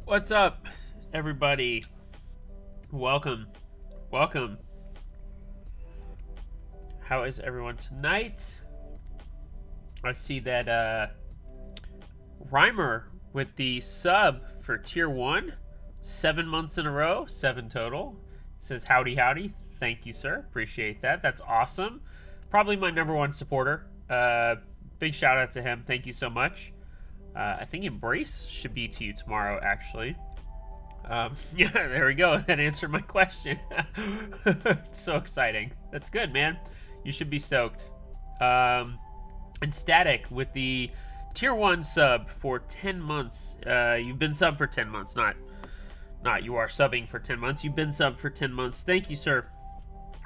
What's up, everybody? Welcome. Welcome. How is everyone tonight? I see that Rhymer with the sub for tier 1. 7 months in a row, 7 total. Says howdy howdy. Thank you, sir. Appreciate that. That's awesome. Probably my #1 supporter. Big shout out to him. Thank you so much. I think Embrace should be to you tomorrow, actually. Yeah, there we go. That answered my question. So exciting. That's good, man. You should be stoked. And Static with the tier 1 sub for 10 months. You've been sub for 10 months, not you are subbing for 10 months. You've been sub for 10 months. Thank you, sir.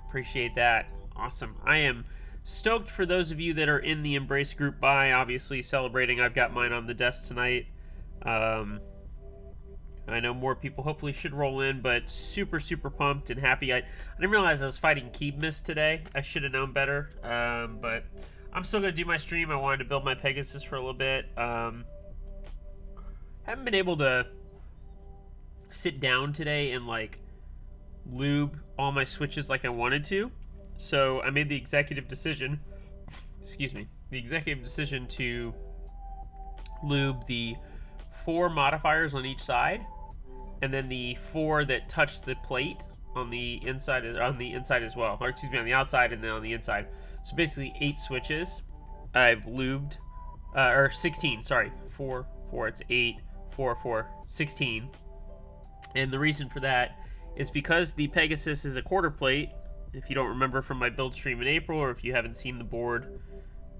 Appreciate that. Awesome. I am stoked for those of you that are in the Embrace group buy, obviously celebrating. I've got mine on the desk tonight. I know more people hopefully should roll in, but super pumped and happy. I didn't realize I was fighting Keeb Mist today. I should have known better, but I'm still going to do my stream. I wanted to build my Pegasus for a little bit. Haven't been able to sit down today and like lube all my switches like I wanted to. So I made the executive decision, to lube the 4 modifiers on each side, and then the 4 that touch the plate on the inside as well, or excuse me, on the outside and then on the inside. So basically 8 switches I've lubed, or 16, sorry, 4, it's 8, 4, 16. And the reason for that is because the Pegasus is a quarter plate. If you don't remember from my build stream in April, or if you haven't seen the board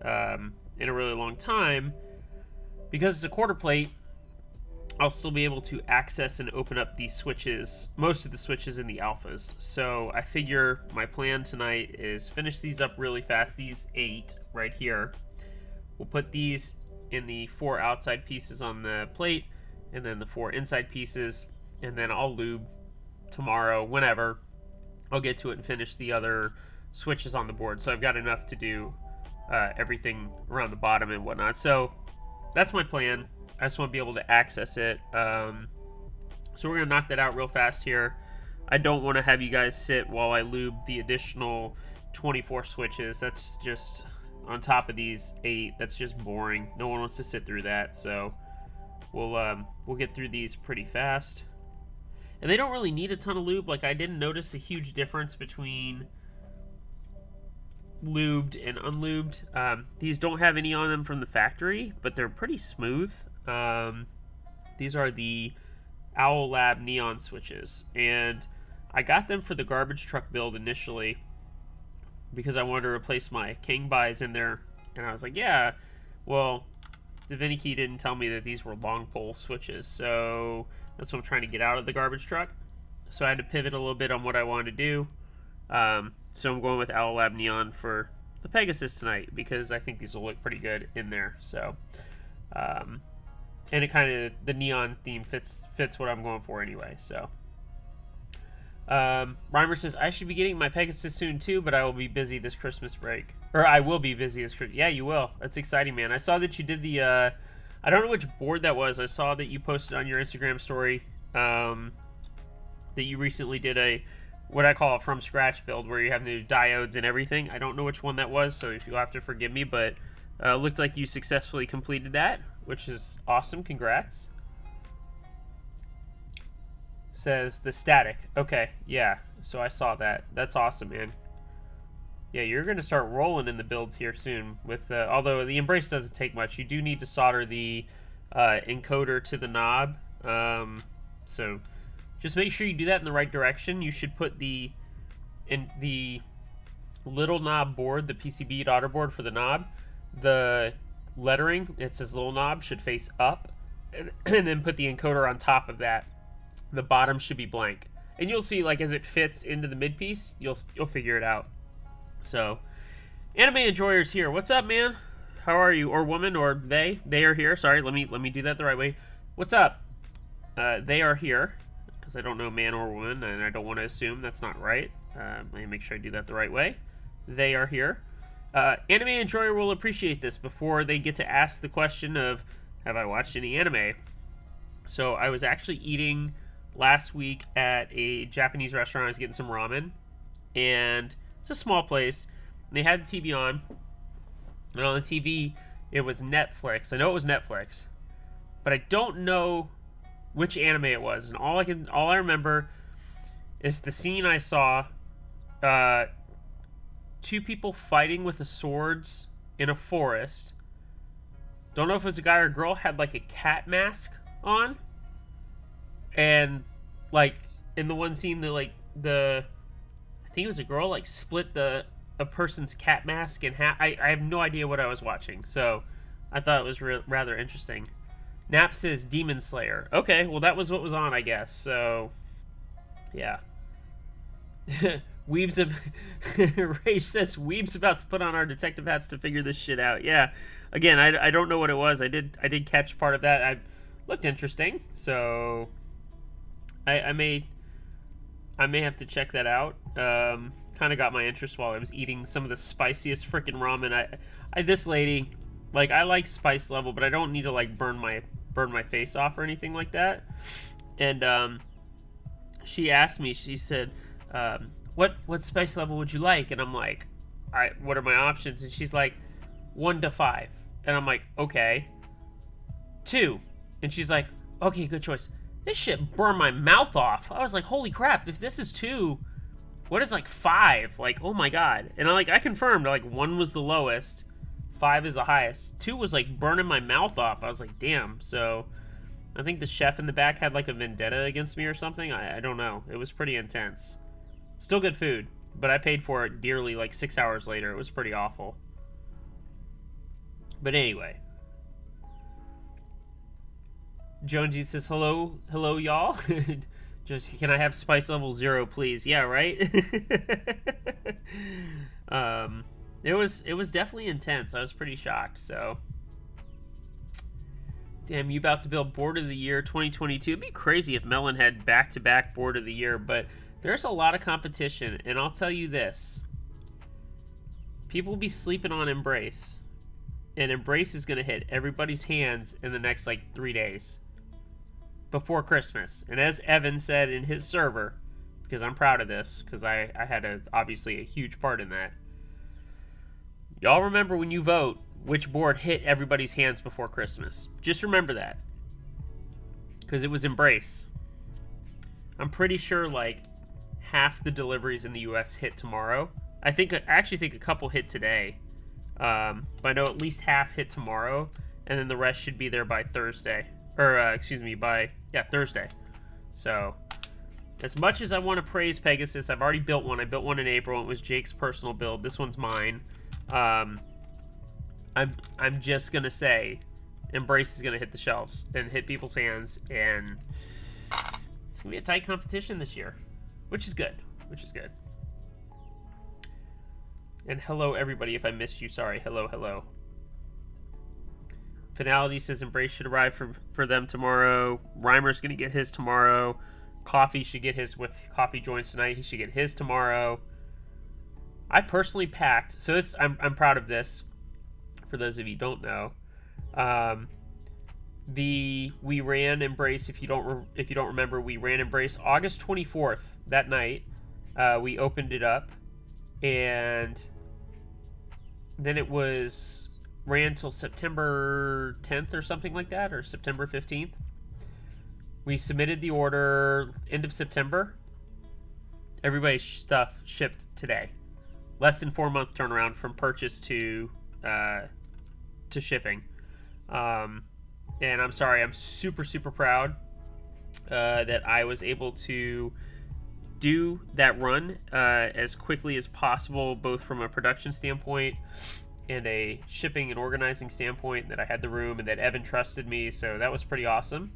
in a really long time, because it's a quarter plate, I'll still be able to access and open up these switches, most of the switches in the alphas. So I figure my plan tonight is finish these up really fast, these 8 right here. We'll put these in the 4 outside pieces on the plate, and then the 4 inside pieces, and then I'll lube tomorrow, whenever. I'll get to it and finish the other switches on the board. So I've got enough to do everything around the bottom and whatnot. So that's my plan. I just want to be able to access it. So we're going to knock that out real fast here. I don't want to have you guys sit while I lube the additional 24 switches. That's just on top of these 8. That's just boring. No one wants to sit through that. So we'll get through these pretty fast. And they don't really need a ton of lube. Like, I didn't notice a huge difference between lubed and unlubed. These don't have any on them from the factory, but they're pretty smooth. These are the Owlab Neon Switches. And I got them for the garbage truck build initially because I wanted to replace my King buys in there. And I was like, yeah, well, Divinity didn't tell me that these were long pole switches. So that's what I'm trying to get out of the garbage truck. So I had to pivot a little bit on what I wanted to do. So I'm going with Owlab Neon for the Pegasus tonight because I think these will look pretty good in there. So, and it kind of, the neon theme fits what I'm going for anyway. So, Rhymer says, I should be getting my Pegasus soon too, but I will be busy this Christmas break. Or I will be busy this Christmas. Yeah, you will. That's exciting, man. I saw that you did the, I don't know which board that was. I saw that you posted on your Instagram story that you recently did a, what I call a from scratch build where you have new diodes and everything. I don't know which one that was, so you'll have to forgive me, but looked like you successfully completed that, which is awesome. Congrats. Says the Static. Okay, yeah, so I saw that. That's awesome, man. Yeah, you're going to start rolling in the builds here soon. With although the Embrace doesn't take much. You do need to solder the encoder to the knob. So just make sure you do that in the right direction. You should put the little knob board, the PCB daughter board for the knob. The lettering, it says little knob, should face up. And then put the encoder on top of that. The bottom should be blank. And you'll see, like, as it fits into the mid piece, you'll figure it out. So, Anime Enjoyers here. What's up, man? How are you? Or woman, or they? They are here. Sorry, let me do that the right way. What's up? They are here. Because I don't know man or woman, and I don't want to assume that's not right. Let me make sure I do that the right way. They are here. Anime Enjoyer will appreciate this before they get to ask the question of, have I watched any anime? So I was actually eating last week at a Japanese restaurant. I was getting some ramen, and it's a small place. And they had the TV on, and on the TV it was Netflix. I know it was Netflix, but I don't know which anime it was. And all I remember is the scene I saw. Two people fighting with the swords in a forest. Don't know if it was a guy or a girl, had like a cat mask on. And like in the one scene, I think it was a girl, like split a person's cat mask in half. I have no idea what I was watching, so I thought it was rather interesting. Nap says Demon Slayer. Okay, well that was what was on, I guess. So yeah. Weeb's Rage says Weeb's about to put on our detective hats to figure this shit out. Yeah, again, I don't know what it was. I did catch part of that. I looked interesting, so I may have to check that out. Kind of got my interest while I was eating some of the spiciest freaking ramen. This lady, like, I like spice level, but I don't need to like burn my face off or anything like that. And she asked me. She said, what spice level would you like? And I'm like, all right, what are my options? And she's like, 1 to 5. And I'm like, okay. 2. And she's like, okay, good choice. This shit burned my mouth off. I was like, holy crap, if this is 2, what is like 5? Like, oh my god. And I confirmed, like, 1 was the lowest, 5 is the highest. 2 was like burning my mouth off. I was like, damn. So I think the chef in the back had like a vendetta against me or something. I don't know. It was pretty intense. Still good food, but I paid for it dearly like 6 hours later. It was pretty awful. But anyway. Jonesy says, hello, y'all. Just, can I have spice level 0, please? Yeah, right? It was definitely intense. I was pretty shocked, so. Damn, you about to build Board of the Year 2022. It'd be crazy if Melon had back-to-back Board of the Year, but there's a lot of competition, and I'll tell you this. People will be sleeping on Embrace, and Embrace is going to hit everybody's hands in the next, like, 3 days before Christmas. And as Evan said in his server, because I'm proud of this, because I had obviously a huge part in that. Y'all remember when you vote which board hit everybody's hands before Christmas. Just remember that. Because it was Embrace. I'm pretty sure, like, half the deliveries in the U.S. hit tomorrow. I actually think a couple hit today. But I know at least half hit tomorrow. And then the rest should be there by Thursday. Or, Thursday. So, as much as I want to praise Pegasus, I've already built one. I built one in April. It was Jake's personal build. This one's mine. I'm just gonna say, Embrace is gonna hit the shelves and hit people's hands, and it's gonna be a tight competition this year, which is good. And hello everybody, if I missed you, sorry. Hello. Finality says Embrace should arrive for them tomorrow. Reimer's gonna get his tomorrow. Coffee should get his with Coffee joins tonight. He should get his tomorrow. I personally packed, so I'm proud of this. For those of you who don't know, we ran Embrace. If you don't remember, we ran Embrace August 24th that night. We opened it up, and then it was ran till September 10th or something like that, or September 15th. We submitted the order end of September. Everybody's stuff shipped today. Less than 4-month turnaround from purchase to shipping. And I'm sorry, I'm super proud that I was able to do that run as quickly as possible, both from a production standpoint and a shipping and organizing standpoint, that I had the room and that Evan trusted me, so that was pretty awesome.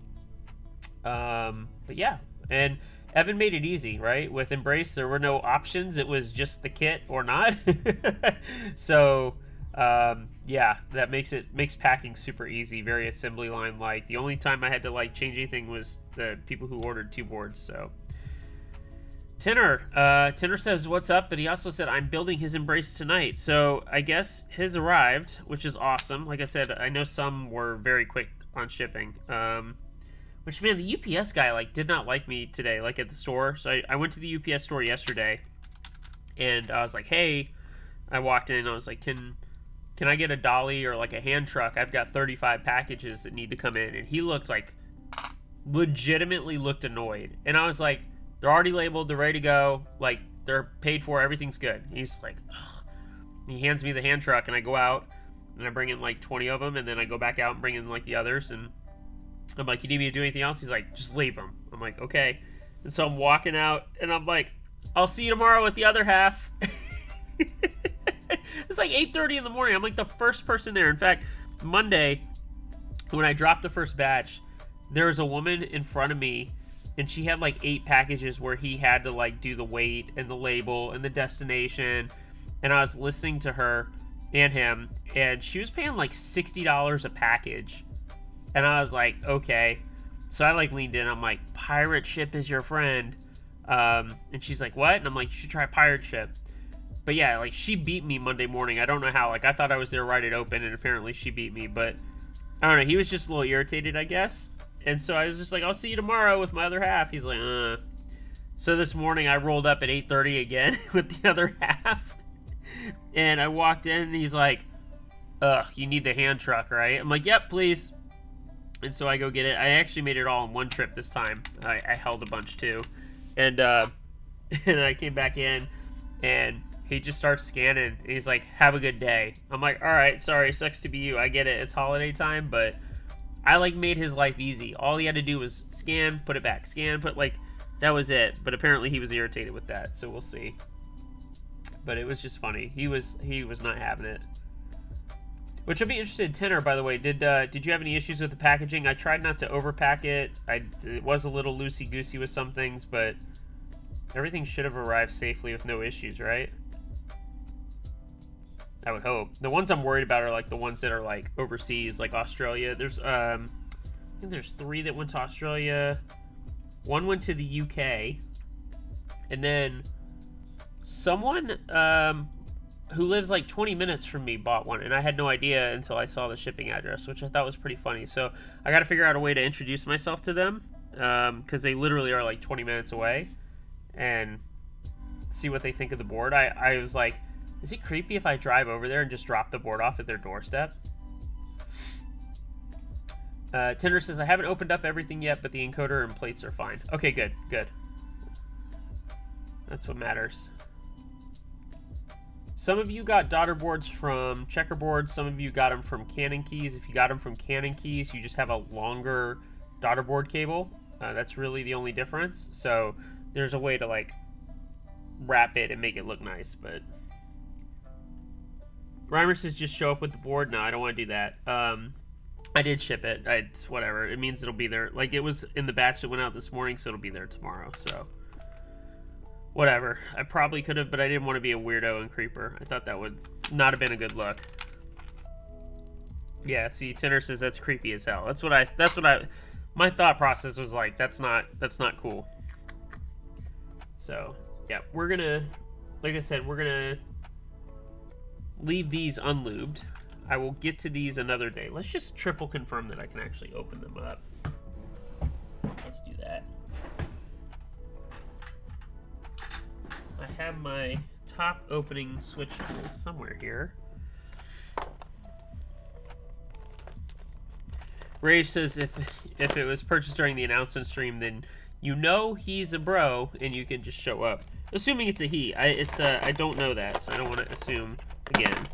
But yeah, and Evan made it easy, right? With Embrace, there were no options. It was just the kit or not. So, yeah, that makes packing super easy, very assembly line like. The only time I had to like change anything was the people who ordered 2 boards. So, Tenor says what's up, but he also said I'm building his Embrace tonight. So I guess his arrived, which is awesome. Like I said, I know some were very quick on shipping. Which, man, the UPS guy, like, did not like me today, like, at the store. So I went to the UPS store yesterday, and I was like, hey, I walked in, and I was like, can I get a dolly or, like, a hand truck? I've got 35 packages that need to come in. And he looked, like, legitimately looked annoyed. And I was like, they're already labeled, they're ready to go, like, they're paid for, everything's good. And he's like, ugh. He hands me the hand truck, and I go out, and I bring in, like, 20 of them, and then I go back out and bring in, like, the others, and I'm like, you need me to do anything else? He's like, just leave them. I'm like, okay. And so I'm walking out, and I'm like, I'll see you tomorrow with the other half. It's like 8:30 in the morning. I'm like the first person there. In fact, Monday, when I dropped the first batch, there was a woman in front of me, and she had like 8 packages where he had to like do the weight and the label and the destination. And I was listening to her and him, and she was paying like $60 a package. And I was like, okay. So I like leaned in. I'm like, pirate ship is your friend. And she's like, what? And I'm like, you should try pirate ship. But yeah, like she beat me Monday morning. I don't know how. Like I thought I was there right at open, and apparently she beat me. But I don't know. He was just a little irritated, I guess. And so I was just like, I'll see you tomorrow with my other half. He's like, So this morning I rolled up at 8:30 again with the other half. And I walked in, and he's like, you need the hand truck, right? I'm like, yep, please. And so I go get it. I actually made it all in one trip this time. I held a bunch too. And and I came back in, and he just starts scanning. And he's like, have a good day. I'm like, all right, sorry, sucks to be you. I get it. It's holiday time, but I like made his life easy. All he had to do was scan, put it back, scan, put like, that was it. But apparently he was irritated with that, so we'll see. But it was just funny. He was not having it. Which I'd be interested in, Tenor, by the way. Did you have any issues with the packaging? I tried not to overpack it. It was a little loosey-goosey with some things, but everything should have arrived safely with no issues, right? I would hope. The ones I'm worried about are like the ones that are like overseas, like Australia. There's I think there's 3 that went to Australia. 1 went to the UK, and then someone who lives like 20 minutes from me bought one, and I had no idea until I saw the shipping address, which I thought was pretty funny. So I got to figure out a way to introduce myself to them, because they literally are like 20 minutes away, and see what they think of the board. I was like, is it creepy if I drive over there and just drop the board off at their doorstep? Tinder says, I haven't opened up everything yet, but the encoder and plates are fine. Okay, good, good. That's what matters. Some of you got daughter boards from Checkerboard. Some of you got them from Canon Keys. If you got them from Canon Keys, you just have a longer daughter board cable. That's really the only difference. So there's a way to like wrap it and make it look nice. But Reimer says just show up with the board. No, I don't want to do that. I did ship it. Whatever. It means it'll be there. Like it was in the batch that went out this morning, so it'll be there tomorrow. So whatever. I probably could have, but I didn't want to be a weirdo and creeper. I thought that would not have been a good look. Yeah, see, Tenor says that's creepy as hell. My thought process was like, that's not cool. So, yeah, we're gonna, like I said, we're gonna leave these unlubed. I will get to these another day. Let's just triple confirm that I can actually open them up. Let's do that. I have my top opening switch tools somewhere here. Rage says if it was purchased during the announcement stream, then you know he's a bro and you can just show up. Assuming it's a he. I don't know that, so I don't want to assume again.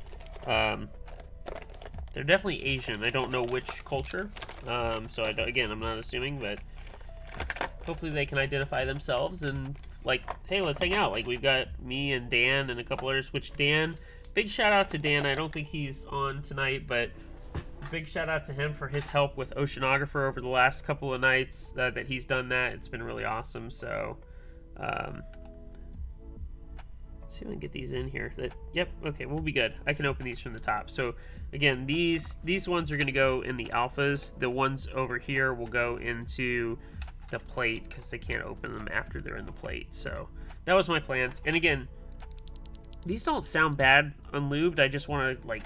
They're definitely Asian. I don't know which culture. So again, I'm not assuming, but hopefully they can identify themselves and like, hey, let's hang out. Like, we've got me and Dan and a couple others, which Dan, big shout out to Dan. I don't think he's on tonight, but big shout out to him for his help with Oceanographer over the last couple of nights that he's done that. It's been really awesome. So, see if I can get these in here. Yep, okay, we'll be good. I can open these from the top. So, again, these ones are going to go in the alphas. The ones over here will go into the plate because they can't open them after they're in the plate. So that was my plan. And again, these don't sound bad unlubed. I just want to like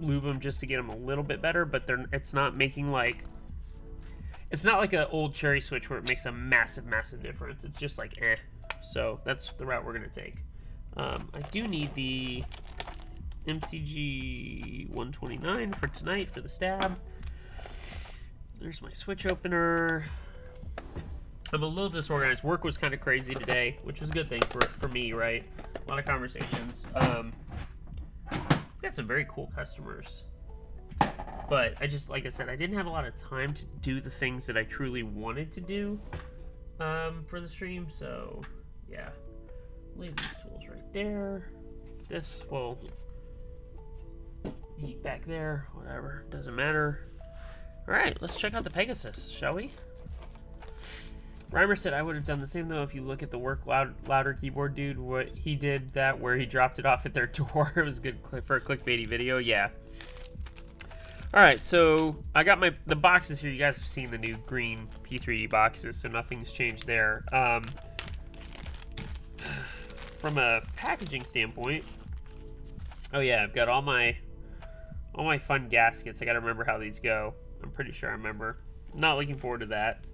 lube them just to get them a little bit better, but it's not making like, It's not like an old cherry switch where it makes a massive difference. It's just like eh. So that's the route we're gonna take. I do need the MCG 129 for tonight for the stab. There's my switch opener. I'm a little disorganized. Work was kind of crazy today, which was a good thing for me, right? A lot of conversations. Got some very cool customers. But I just, like I said, I didn't have a lot of time to do the things that I truly wanted to do for the stream. So, yeah. Leave these tools right there. This will be back there. Whatever. Doesn't matter. Alright, let's check out the Pegasus, shall we? Reimer said, I would have done the same, though, if you look at the work louder keyboard dude. What he did that where he dropped it off at their door. It was good for a clickbaity video. Yeah. Alright, so I got the boxes here. You guys have seen the new green P3D boxes, so nothing's changed there. From a packaging standpoint, oh yeah, I've got all my fun gaskets. I gotta remember how these go. I'm pretty sure I remember. Not looking forward to that.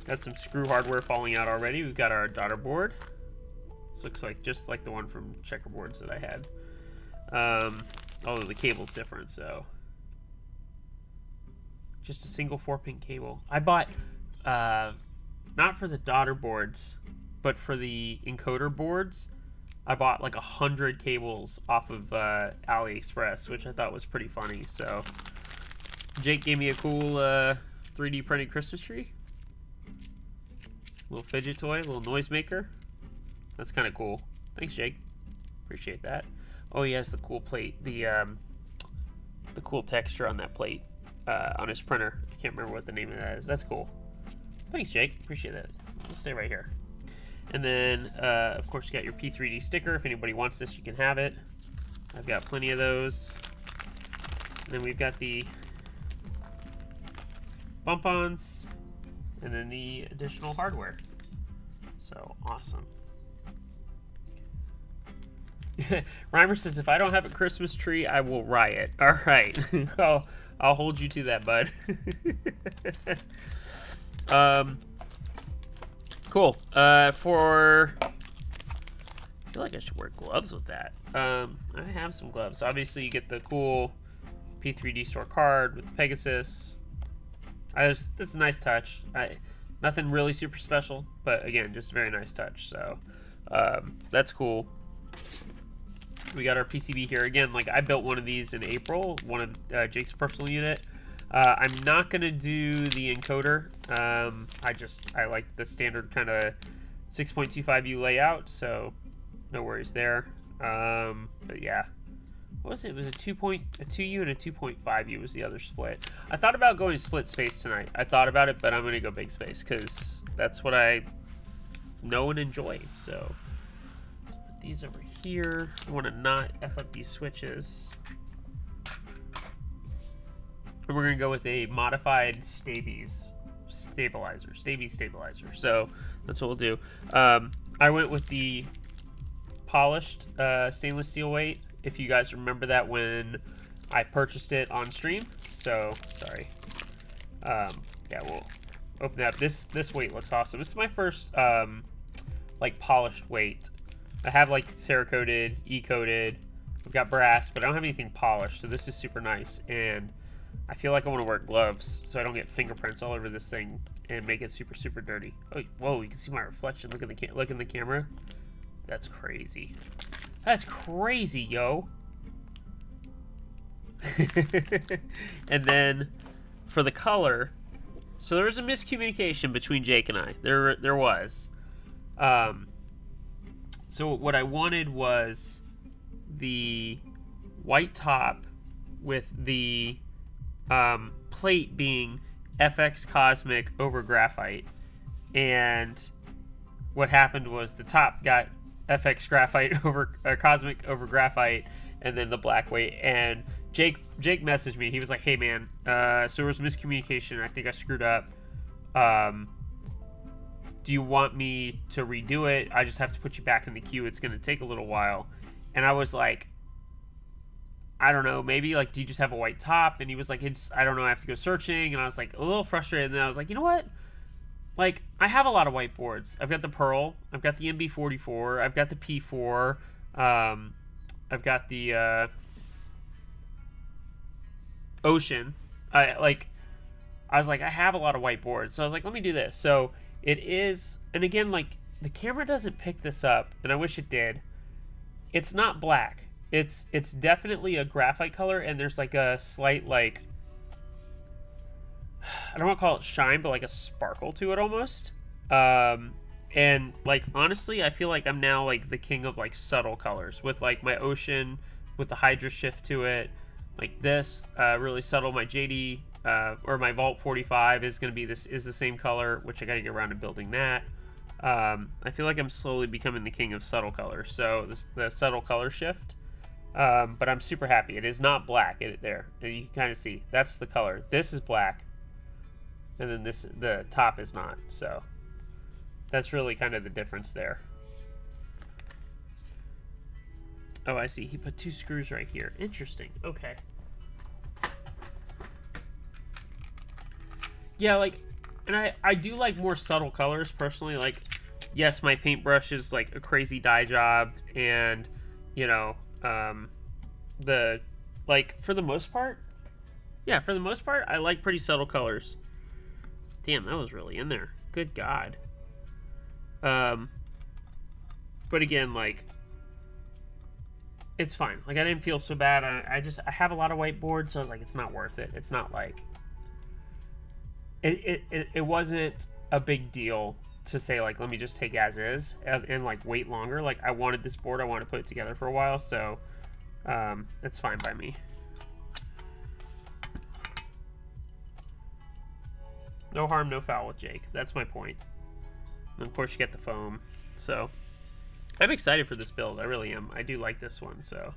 Got some screw hardware falling out already. We've got our daughter board. This looks like just like the one from checkerboards that I had. Although the cable's different, so. Just a single 4-pin cable. I bought, not for the daughter boards, but for the encoder boards, I bought like 100 cables off of AliExpress, which I thought was pretty funny. So Jake gave me a cool 3D printed Christmas tree. Little fidget toy, little noisemaker. That's kind of cool. Thanks, Jake. Appreciate that. Oh, he has the cool plate, the cool texture on that plate on his printer. I can't remember what the name of that is. That's cool. Thanks, Jake. Appreciate that. We'll stay right here. And then, of course, you got your P3D sticker. If anybody wants this, you can have it. I've got plenty of those. And then we've got the bump-ons, and then the additional hardware. So, awesome. Reimer says, if I don't have a Christmas tree, I will riot. All right. I'll hold you to that, bud. Cool. I feel like I should wear gloves with that. I have some gloves. Obviously, you get the cool P3D store card with Pegasus. This is a nice touch. Nothing really super special, but again, just a very nice touch. So that's cool. We got our PCB here again. Like I built one of these in April, one of Jake's personal unit. I'm not gonna do the encoder. I like the standard kind of 6.25U layout, so no worries there. But yeah, what was it? It was a 2U and a 2.5U was the other split. I thought about going split space tonight. I thought about it, but I'm gonna go big space because that's what I know and enjoy. So let's put these over here. I want to not F up these switches. And we're going to go with a modified Stabies stabilizer. So that's what we'll do. I went with the polished stainless steel weight. If you guys remember that when I purchased it on stream. So, sorry. Yeah, we'll open that up. This weight looks awesome. This is my first like polished weight. I have like Cerakoted, E-coated. I've got brass, but I don't have anything polished. So this is super nice. And I feel like I want to wear gloves so I don't get fingerprints all over this thing and make it super, super dirty. Oh, whoa, you can see my reflection. Look in the camera. That's crazy. That's crazy, yo. And then for the color, so there was a miscommunication between Jake and I. There was. So what I wanted was the white top with the plate being FX Cosmic over Graphite, and what happened was the top got FX Graphite over Cosmic over Graphite, and then the black weight. And Jake messaged me. He was like, "Hey man, so there was miscommunication. I think I screwed up. Do you want me to redo it? I just have to put you back in the queue. It's going to take a little while." And I was like, I don't know, maybe like, do you just have a white top? And he was like, I don't know, I have to go searching. And I was like a little frustrated. And then I was like, you know what? Like, I have a lot of whiteboards. I've got the Pearl, I've got the MB44, I've got the P4, I've got the Ocean. I was like, I have a lot of whiteboards. So I was like, let me do this. So it is, and again, like, the camera doesn't pick this up, and I wish it did. It's not black. It's definitely a graphite color, and there's like a slight, like, I don't want to call it shine, but like a sparkle to it almost. And like, honestly, I feel like I'm now like the king of like subtle colors with like my Ocean with the Hydra shift to it. Like this, really subtle. My JD or my Vault 45 is going to be the same color, which I got to get around to building that. I feel like I'm slowly becoming the king of subtle colors. So the subtle color shift. But I'm super happy. It is not black. There, and you can kind of see that's the color. This is black, and then the top is not. So that's really kind of the difference there. Oh, I see. He put 2 screws right here. Interesting. Okay. Yeah, like, and I do like more subtle colors personally. Like, yes, my paintbrush is like a crazy dye job, and you know. For the most part, I like pretty subtle colors. Damn, that was really in there. Good God. But again, like, it's fine. Like, I didn't feel so bad. I have a lot of whiteboards, so I was like, it's not worth it. It's not like, it wasn't a big deal to say, like, let me just take as is and like wait longer. Like, I wanted this board, I wanted to put it together for a while, so it's fine by me. No harm, no foul with Jake. That's my point. And of course, you get the foam. So I'm excited for this build. I really am. I do like this one. So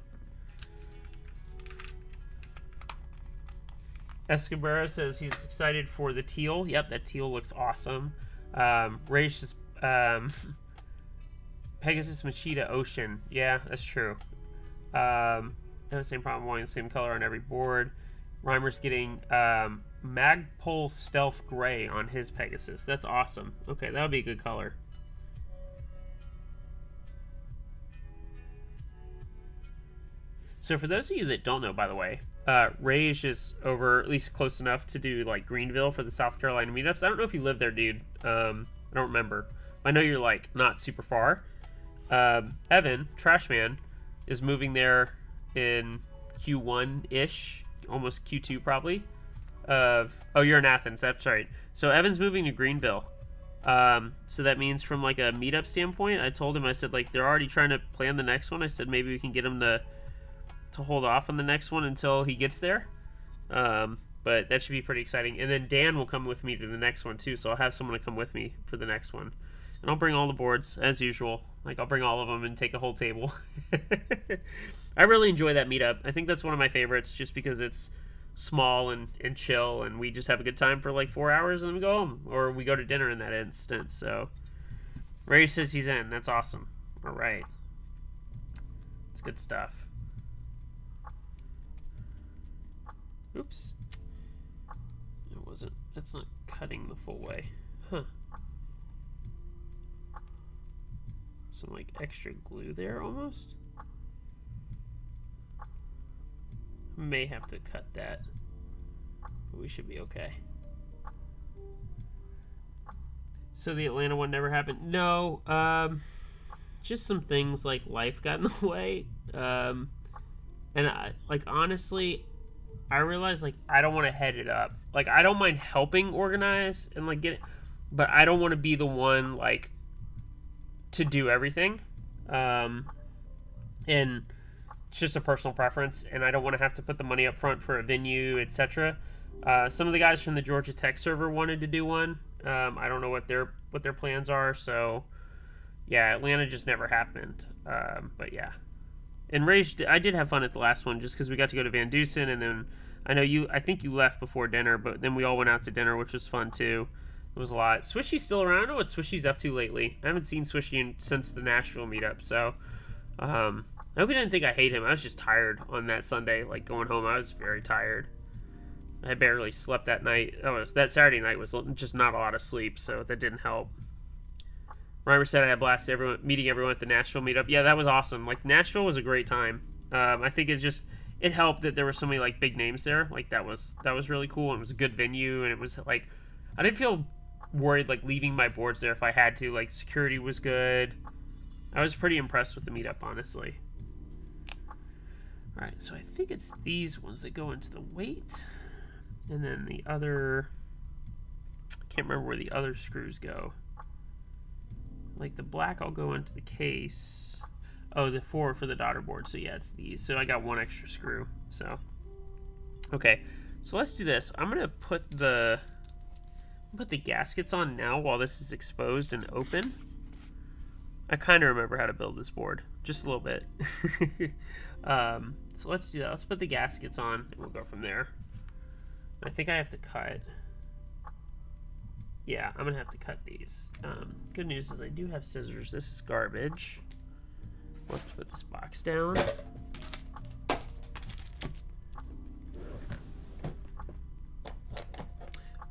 Escabera says he's excited for the teal. Yep, that teal looks awesome. Raish is Pegasus Machida Ocean. Yeah, that's true. I have the same problem wanting the same color on every board. Reimer's getting Magpul Stealth Gray on his Pegasus. That's awesome. Okay, that would be a good color. So for those of you that don't know, by the way, Rage is over, at least close enough to do like Greenville for the South Carolina meetups. I don't know if you live there, dude. I don't remember. I know you're like not super far. Evan, Trashman, is moving there in Q1-ish, almost Q2 probably. Oh, you're in Athens. That's right. So Evan's moving to Greenville. So that means from like a meetup standpoint, I told him, I said, like, they're already trying to plan the next one. I said maybe we can get him to hold off on the next one until he gets there. But that should be pretty exciting. And then Dan will come with me to the next one too, so I'll have someone to come with me for the next one. And I'll bring all the boards as usual. Like, I'll bring all of them and take a whole table. I really enjoy that meetup. I think that's one of my favorites just because it's small and chill, and we just have a good time for like 4 hours and then we go home, or we go to dinner in that instance. So Ray says he's in. That's awesome. All right, it's good stuff. Oops, it wasn't, that's not cutting the full way, huh? Some like extra glue there almost. May have to cut that, but we should be okay. So the Atlanta one never happened? No, just some things like life got in the way. And I, like, honestly, I realized, like, I don't want to head it up. Like, I don't mind helping organize and like get it, but I don't want to be the one like to do everything. And it's just a personal preference, and I don't want to have to put the money up front for a venue, etc. Some of the guys from the Georgia Tech server wanted to do one. I don't know what their plans are, so yeah, Atlanta just never happened. But yeah, and Rage, I did have fun at the last one just because we got to go to Van Dusen, and then I think you left before dinner, but then we all went out to dinner, which was fun too. It was a lot. Swishy's still around. I don't know what Swishy's up to lately. I haven't seen Swishy since the Nashville meetup, so I hope he didn't think I hate him. I was just tired on that Sunday. Like, going home, I was very tired. I barely slept that night. That Saturday night was just not a lot of sleep, so that didn't help. Reimer said I had blast meeting everyone at the Nashville meetup. Yeah, that was awesome. Like, Nashville was a great time. I think it helped that there were so many like big names there. Like, that was really cool. And it was a good venue, and it was like, I didn't feel worried like leaving my boards there if I had to. Like, security was good. I was pretty impressed with the meetup, honestly. All right, so I think it's these ones that go into the weight, and then the other. I can't remember where the other screws go. Like, the black I'll go into the case. Oh, the 4 for the daughter board. So yeah, it's these. So I got 1 extra screw. So okay, so let's do this. I'm gonna put the gaskets on now while this is exposed and open. I kind of remember how to build this board, just a little bit. So let's do that. Let's put the gaskets on, and we'll go from there. I think I have to cut. Yeah, I'm gonna have to cut these. Good news is I do have scissors. This is garbage. Let's put this box down.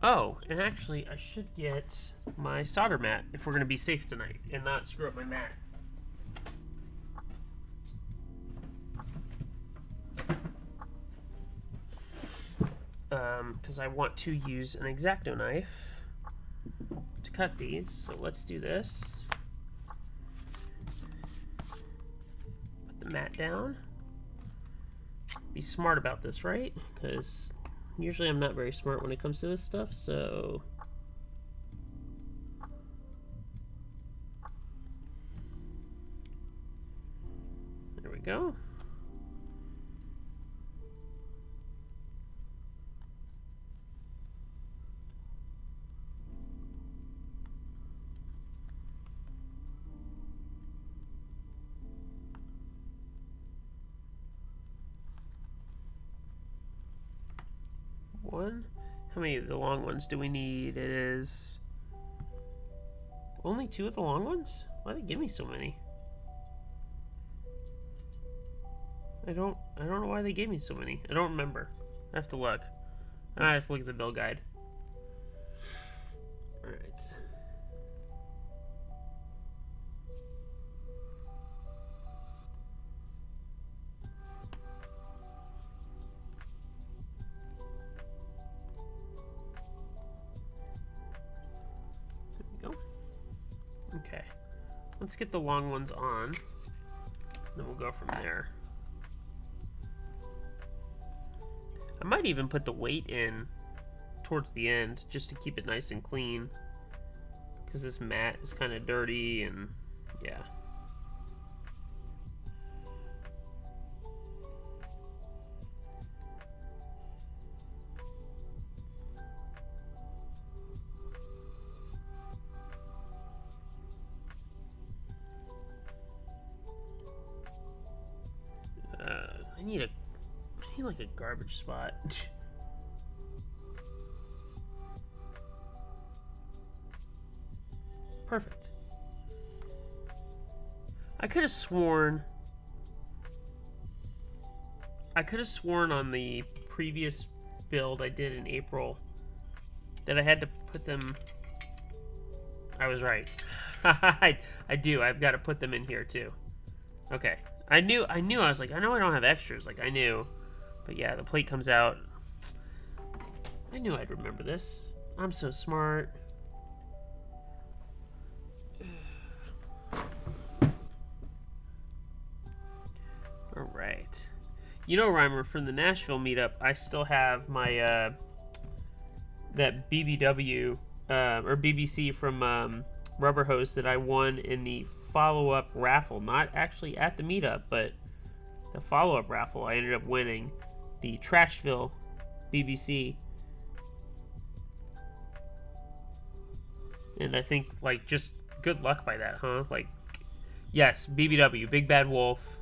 Oh, and actually, I should get my solder mat if we're gonna be safe tonight and not screw up my mat. Because I want to use an X-Acto knife to cut these. So let's do this. Put the mat down. Be smart about this, right? Because usually I'm not very smart when it comes to this stuff, so... There we go. One. How many of the long ones do we need? It is only 2 of the long ones? Why did they give me so many? I don't know why they gave me so many. I don't remember. I have to look. I have to look at the build guide. Alright. Okay, let's get the long ones on, then we'll go from there. I might even put the weight in towards the end just to keep it nice and clean, because this mat is kind of dirty and yeah. I need like a garbage spot. Perfect. I could have sworn on the previous build I did in April that I had to put them. I was right. I do. I've got to put them in here too. Okay. I knew. I was like, I know I don't have extras. Like, I knew. But yeah, the plate comes out. I knew I'd remember this. I'm so smart. All right. You know, Reimer, from the Nashville meetup, I still have my that BBW or BBC from Rubber Hose that I won in the follow-up raffle. Not actually at the meetup, but the follow-up raffle. I ended up winning the Trashville BBC. And I think, like, just good luck by that, huh? Like, yes, BBW, Big Bad Wolf.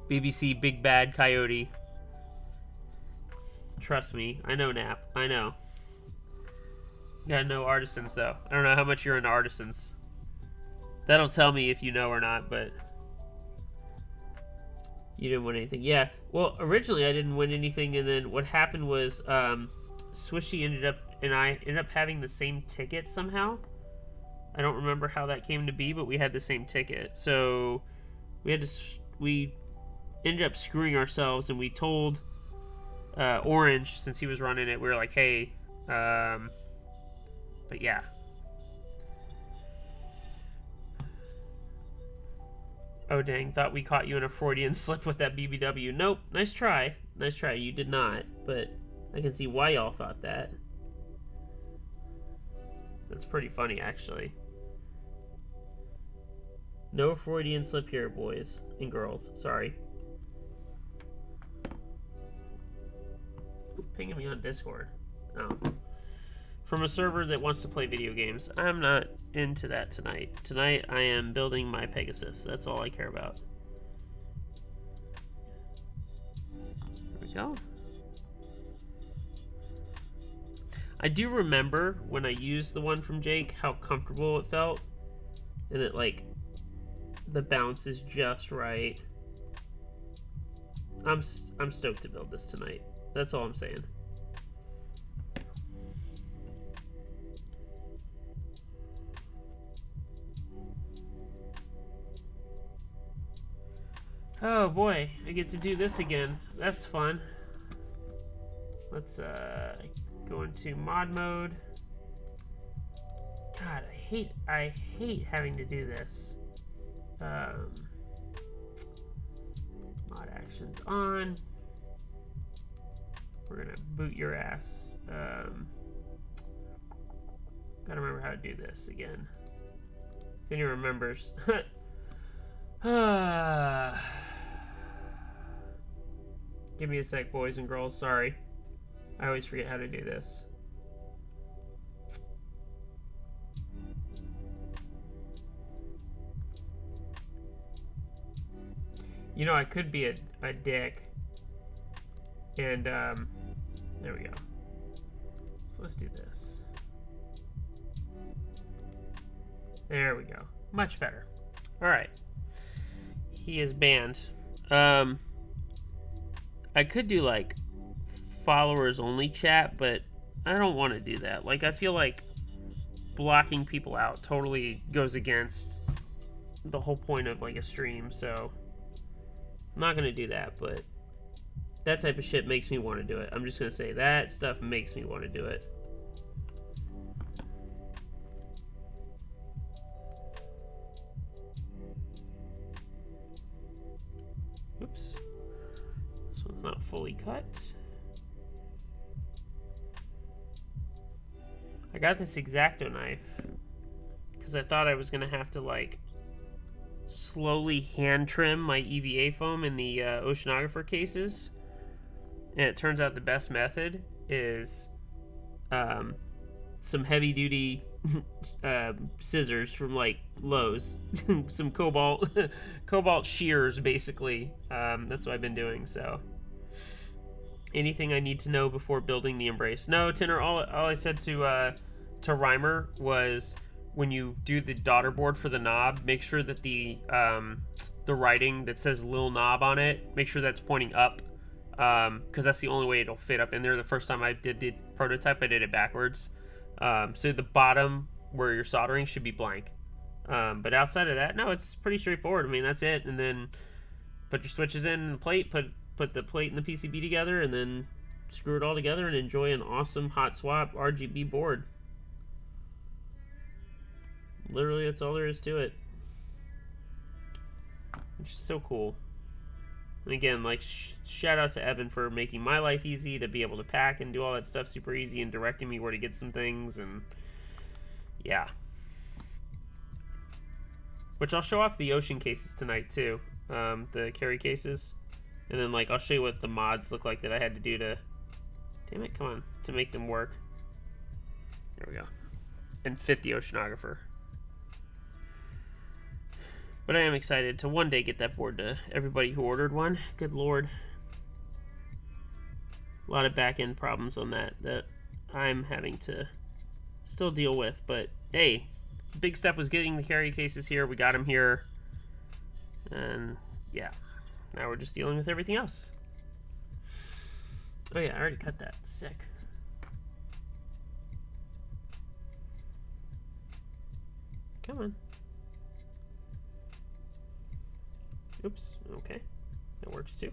BBC, Big Bad Coyote. Trust me, I know Nap. I know. Gotta know Artisans, though. I don't know how much you're into Artisans. That'll tell me if you know or not, but... You didn't win anything. Yeah. Well, originally I didn't win anything, and then what happened was Swishy and I ended up having the same ticket somehow. I don't remember how that came to be, but we had the same ticket. So we ended up screwing ourselves, and we told Orange, since he was running it, we were like, hey, but yeah. Oh dang, thought we caught you in a Freudian slip with that BBW. Nope, nice try. Nice try, you did not, but I can see why y'all thought that. That's pretty funny, actually. No Freudian slip here, boys and girls. Sorry. Pinging me on Discord. Oh. From a server that wants to play video games. I'm not into that tonight. Tonight I am building my Pegasus. That's all I care about. There we go. I do remember when I used the one from Jake how comfortable it felt. And that, like, the bounce is just right. I'm stoked to build this tonight. That's all I'm saying. Oh boy, I get to do this again. That's fun. Let's go into mod mode. God, I hate having to do this. Mod actions on. We're gonna boot your ass. Gotta remember how to do this again. If anyone remembers. Give me a sec, boys and girls. Sorry. I always forget how to do this. You know, I could be a dick. And, there we go. So let's do this. There we go. Much better. Alright. He is banned. I could do, like, followers only chat, but I don't want to do that. Like, I feel like blocking people out totally goes against the whole point of, like, a stream, so I'm not going to do that, but that type of shit makes me want to do it. I'm just going to say that stuff makes me want to do it. Oops. This one's not fully cut. I got this X-Acto knife because I thought I was going to have to, like, slowly hand trim my EVA foam in the oceanographer cases. And it turns out the best method is some heavy-duty scissors from, like, Lowe's. Some cobalt shears, basically. That's what I've been doing, so. Anything I need to know before building the Embrace? No, Tinner, all I said to Reimer was when you do the daughter board for the knob, make sure that the writing that says Lil Knob on it, make sure that's pointing up, because that's the only way it'll fit up in there. The first time I did the prototype, I did it backwards. So the bottom where you're soldering should be blank. But outside of that, no, it's pretty straightforward. I mean, that's it. And then put your switches in the plate, put the plate and the PCB together, and then screw it all together and enjoy an awesome hot swap RGB board. Literally, that's all there is to it. Which is so cool. And again, like, shout out to Evan for making my life easy to be able to pack and do all that stuff super easy and directing me where to get some things, and yeah. Which I'll show off the ocean cases tonight too, the carry cases. And then, like, I'll show you what the mods look like that I had to do to, damn it, come on, to make them work. There we go. And fit the oceanographer. But I am excited to one day get that board to everybody who ordered one. Good lord. A lot of back-end problems on that I'm having to still deal with. But, hey, the big step was getting the carry cases here. We got them here. And, yeah. now we're just dealing with everything else. Oh yeah, I already cut that. Sick. Come on. Oops. Okay. That works too.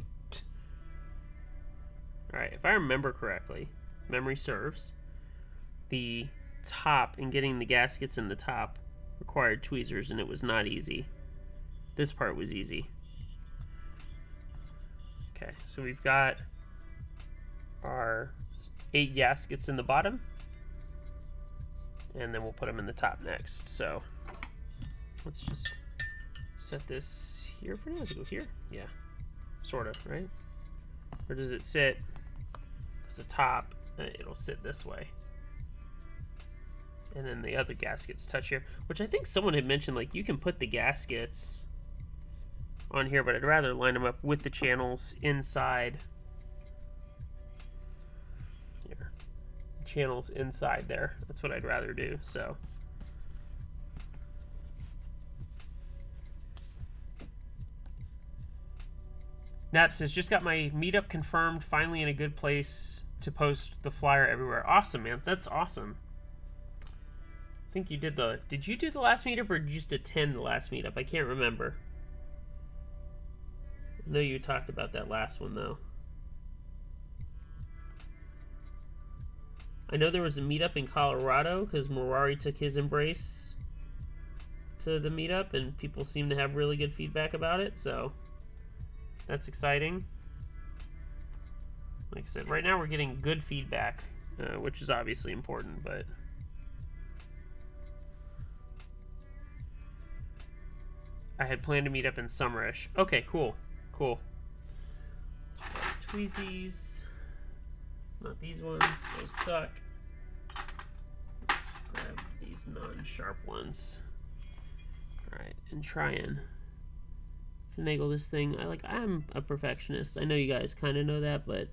Alright, if I remember correctly, memory serves, the top and getting the gaskets in the top required tweezers, and it was not easy. This part was easy. Okay, so we've got our 8 gaskets in the bottom, and then we'll put them in the top next. So let's just set this here for now. Does it go here? Yeah, sort of, right? Or does it sit? Because the top, it'll sit this way. And then the other gaskets touch here, which I think someone had mentioned, like, you can put the gaskets on here, but I'd rather line them up with the channels inside. Here. Channels inside there. That's what I'd rather do, so. Nap says, just got my meetup confirmed, finally in a good place to post the flyer everywhere. Awesome, man. That's awesome. I think you did you do the last meetup, or did you just attend the last meetup? I can't remember. I know you talked about that last one, though. I know there was a meetup in Colorado, because Morari took his Embrace to the meetup, and people seem to have really good feedback about it, so that's exciting. Like I said, right now we're getting good feedback, which is obviously important, but I had planned to meet up in Summerish. Okay, cool. Cool. Tweezies. Not these ones. Those suck. Let's grab these non-sharp ones. Alright, and try and finagle this thing. I'm a perfectionist. I know you guys kind of know that, but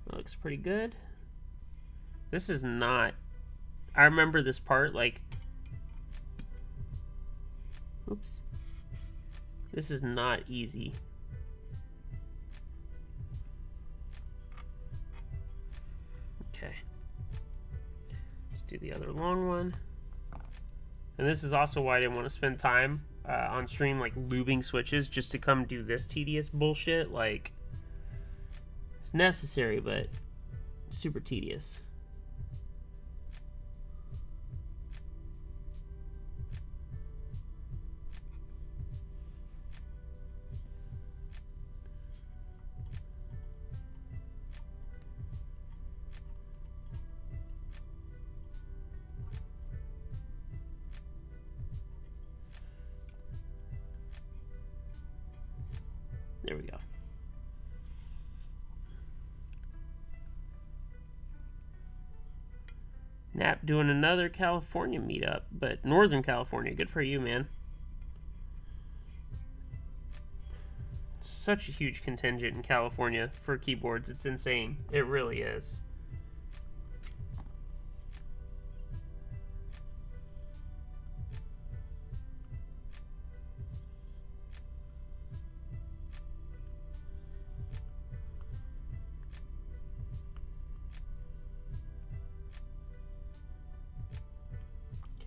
that looks pretty good. This is not... I remember this part, like... Oops. This is not easy. Okay. Let's do the other long one. And this is also why I didn't want to spend time on stream, like, lubing switches just to come do this tedious bullshit. Like, it's necessary, but super tedious. There we go. Nap doing another California meetup, but Northern California. Good for you, man. Such a huge contingent in California for keyboards. It's insane. It really is.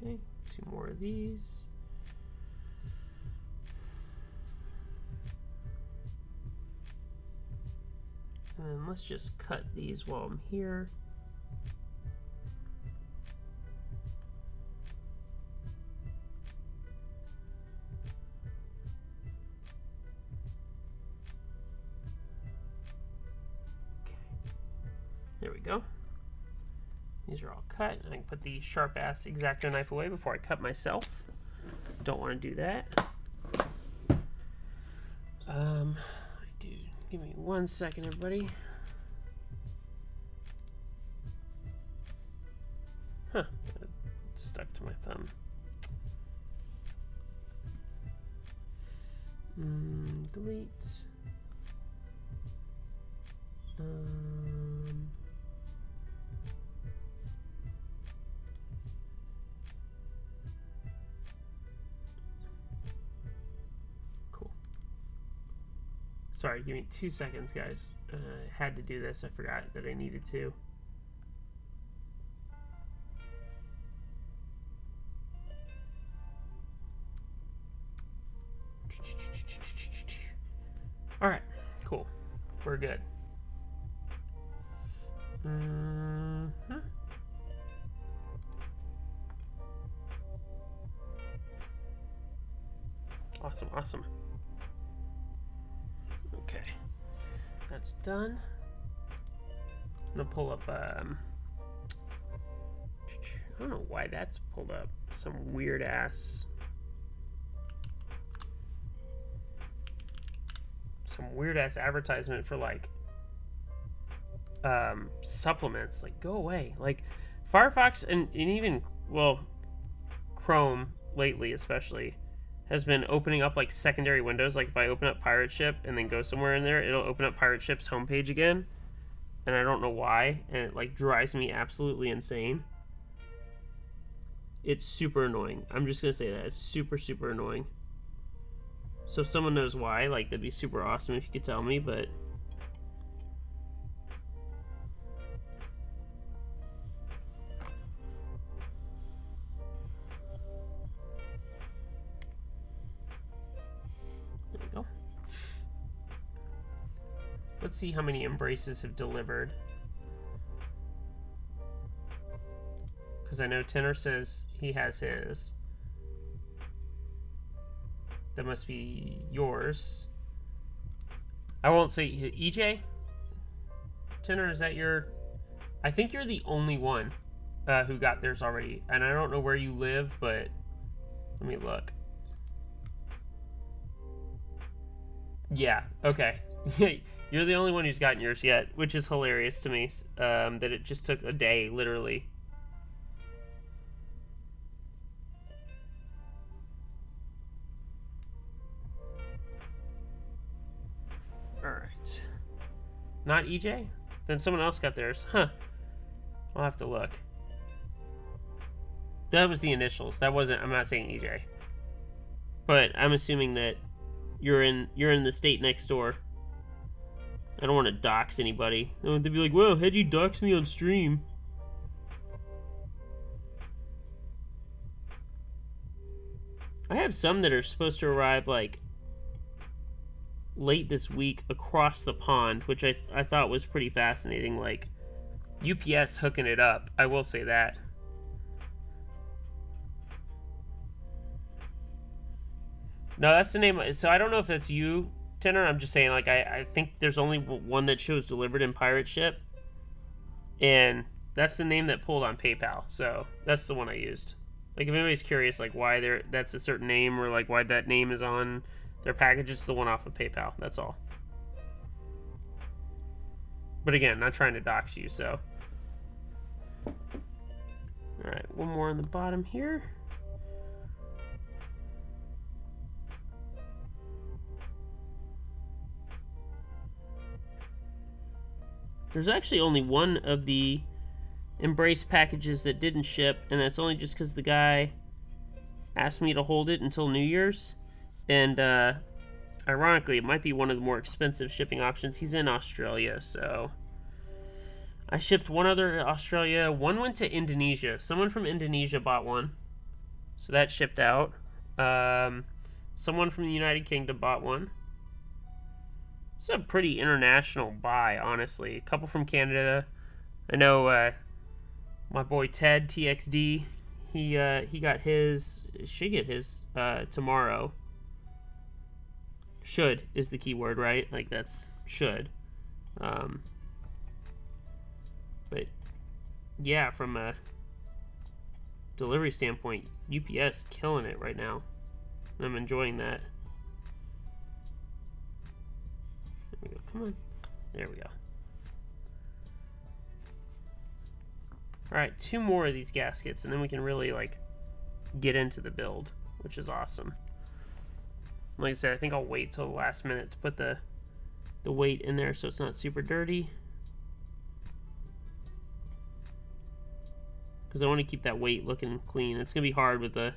Okay, 2 more of these. And then let's just cut these while I'm here. Okay, there we go. These are all cut, and I can put the sharp ass X-Acto knife away before I cut myself. Don't want to do that. I do. Give me 1 second, everybody. Huh, it stuck to my thumb. Delete. Cool. Sorry, give me 2 seconds, guys. I had to do this. I forgot that I needed to. All right, cool. We're good. Awesome, awesome. Okay, that's done. I'm gonna pull up, I don't know why that's pulled up. Some weird ass advertisement for like supplements. Like, go away. Like Firefox and even, well, Chrome lately especially has been opening up like secondary windows. Like if I open up Pirate Ship and then go somewhere in there, it'll open up Pirate Ship's homepage again, and I don't know why, and it like drives me absolutely insane. It's super annoying. I'm just gonna say that it's super annoying. So if someone knows why, like, that'd be super awesome if you could tell me, but there we go. Let's see how many embraces have delivered. Because I know Tenor says he has his. That must be yours. I won't say EJ. Tenor, is that your? I think you're the only one who got theirs already, and I don't know where you live, but let me look. Yeah. Okay. You're the only one who's gotten yours yet, which is hilarious to me. That it just took a day, literally. Alright. Not EJ? Then someone else got theirs. Huh. I'll have to look. That was the initials. That wasn't, I'm not saying EJ. But I'm assuming that you're in the state next door. I don't want to dox anybody. They'd be like, well, how'd you dox me on stream? I have some that are supposed to arrive like late this week across the pond, which I thought was pretty fascinating. Like UPS hooking it up, I will say that. No, that's the name. So I don't know if that's you, Tenor. I'm just saying, like, I think there's only one that shows delivered in Pirate Ship, and that's the name that pulled on PayPal. So that's the one I used. Like, if anybody's curious, like, why that's a certain name, or like why that name is on their package, it's the one off of PayPal. That's all. But again, not trying to dox you, so. Alright, one more on the bottom here. There's actually only one of the Embrace packages that didn't ship, and that's only just because the guy asked me to hold it until New Year's. And ironically, it might be one of the more expensive shipping options. He's in Australia, so I shipped one other to Australia. One went to Indonesia. Someone from Indonesia bought one, so that shipped out. Someone from the United Kingdom bought one. It's a pretty international buy, honestly. A couple from Canada. I know my boy Ted TXD. He got his. Should get his tomorrow. Should is the key word, right? Like, that's should. But yeah, from a delivery standpoint, UPS killing it right now. I'm enjoying that. There we go. Come on. There we go. Alright, 2 more of these gaskets, and then we can really, like, get into the build, which is awesome. Like I said, I think I'll wait till the last minute to put the weight in there so it's not super dirty. Because I want to keep that weight looking clean. It's going to be hard with the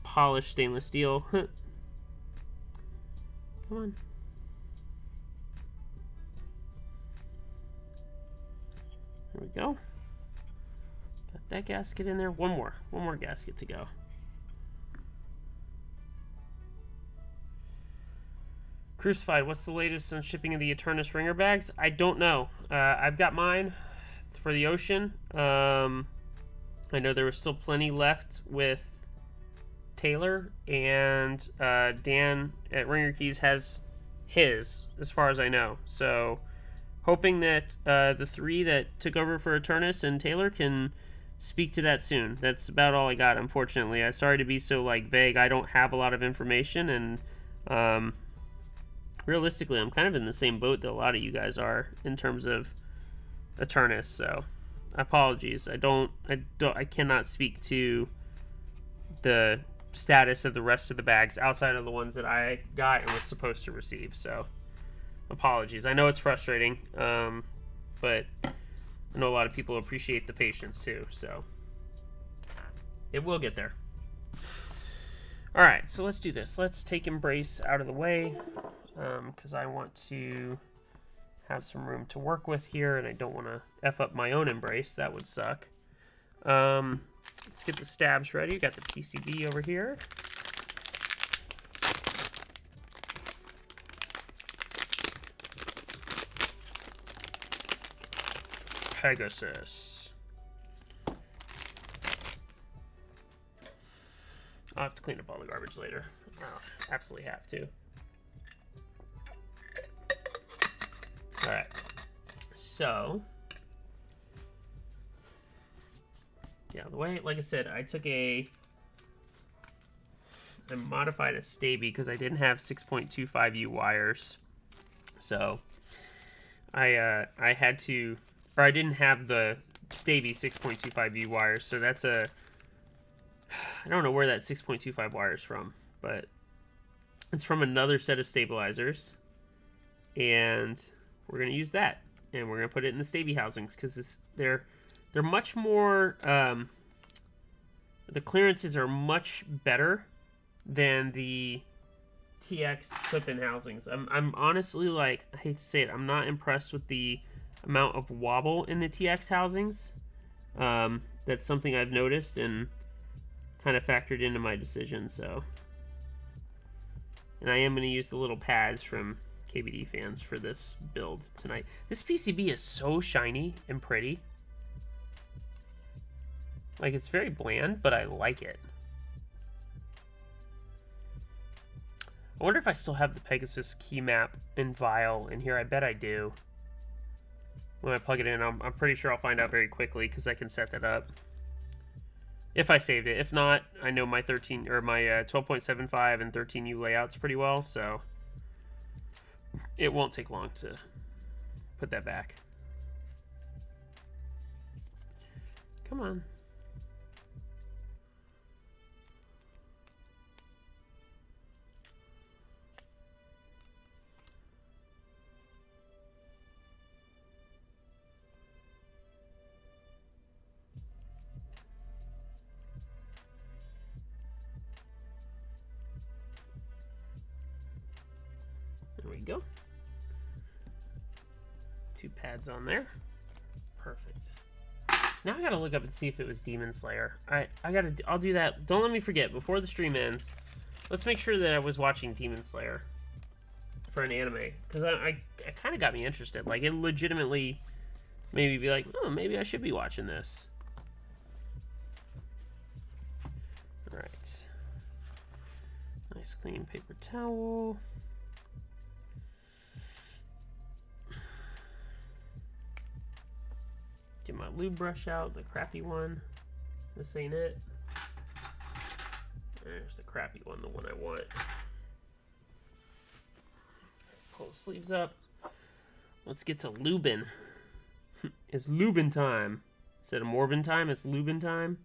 polished stainless steel. Come on. There we go. Got that gasket in there. One more gasket to go. Crucified, what's the latest on shipping of the Eternus ringer bags? I don't know. I've got mine for the ocean. I know there was still plenty left with Taylor, and Dan at Ringer Keys has his, as far as I know. So, hoping that the three that took over for Eternus and Taylor can speak to that soon. That's about all I got, unfortunately. I'm sorry to be so vague. I don't have a lot of information, and realistically, I'm kind of in the same boat that a lot of you guys are in terms of Eternus. So, apologies. I cannot speak to the status of the rest of the bags outside of the ones that I got and was supposed to receive. So, apologies. I know it's frustrating, but I know a lot of people appreciate the patience too. So, it will get there. All right, so let's do this. Let's take Embrace out of the way, because I want to have some room to work with here, and I don't want to F up my own Embrace. That would suck. Let's get the stabs ready. Got the PCB over here. Pegasus. I'll have to clean up all the garbage later. I'll absolutely have to. Alright. So. Yeah, the way, like I said, I modified a Staby because I didn't have 6.25U wires. So, I had to, or I didn't have the Staby 6.25U wires, so that's I don't know where that 6.25 wire is from, but it's from another set of stabilizers, and we're going to use that, and we're going to put it in the Staby housings, because they're much more, the clearances are much better than the TX clip-in housings. I'm honestly, I hate to say it, I'm not impressed with the amount of wobble in the TX housings. That's something I've noticed and kind of factored into my decision, so. And I am going to use the little pads from KBD Fans for this build tonight. This PCB is so shiny and pretty. It's very bland, but I like it. I wonder if I still have the Pegasus key map and vial in here. I bet I do. When I plug it in, I'm pretty sure I'll find out very quickly, because I can set that up. If I saved it. If not, I know my 12.75 and 13U layouts pretty well, so it won't take long to put that back. Come on. There we go. 2 pads on there. Perfect. Now I gotta look up and see if it was Demon Slayer. I'll do that. Don't let me forget, before the stream ends, let's make sure that I was watching Demon Slayer for an anime. Because it kind of got me interested. It legitimately made me be like, oh, maybe I should be watching this. Alright. Nice clean paper towel. Get my lube brush out, the crappy one. This ain't it. There's the crappy one, the one I want. Pull the sleeves up. Let's get to lubing. It's lubing time. Instead of morbin time, it's lubing time.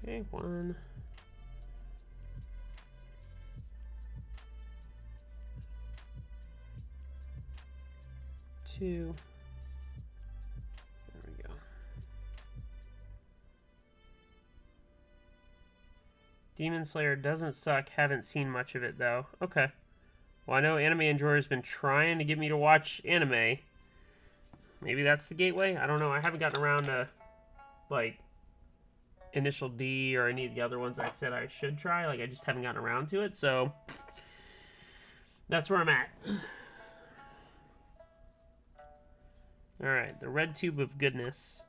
Okay, 1. 2. There we go. Demon Slayer doesn't suck. Haven't seen much of it, though. Okay. Well, I know Anime Enjoyer has been trying to get me to watch anime. Maybe that's the gateway? I don't know. I haven't gotten around to, like, Initial D or any of the other ones I said I should try. Like, I just haven't gotten around to it, so that's where I'm at. Alright, the red tube of goodness.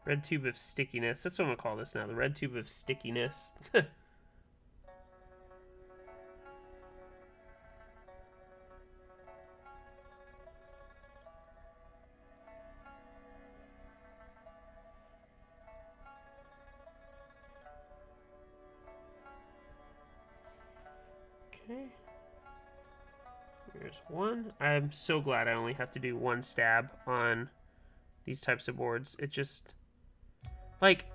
Red tube of stickiness. That's what I'm going to call this now. The red tube of stickiness. Okay. There's 1. I'm so glad I only have to do 1 stab on these types of boards. It just... Like,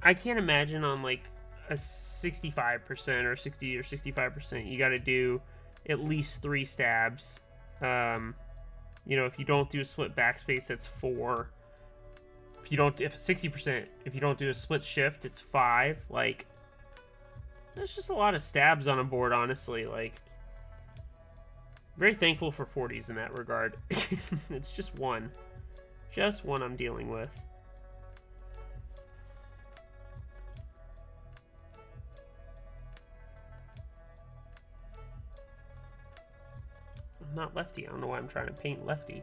I can't imagine on, like, a 65% or 60 or 65%, you gotta do at least 3 stabs. You know, if you don't do a split backspace, that's 4. If 60%, if you don't do a split shift, it's 5. Like, that's just a lot of stabs on a board, honestly. Like, very thankful for 40s in that regard. It's just 1. Just 1 I'm dealing with. I'm not lefty. I don't know why I'm trying to paint lefty.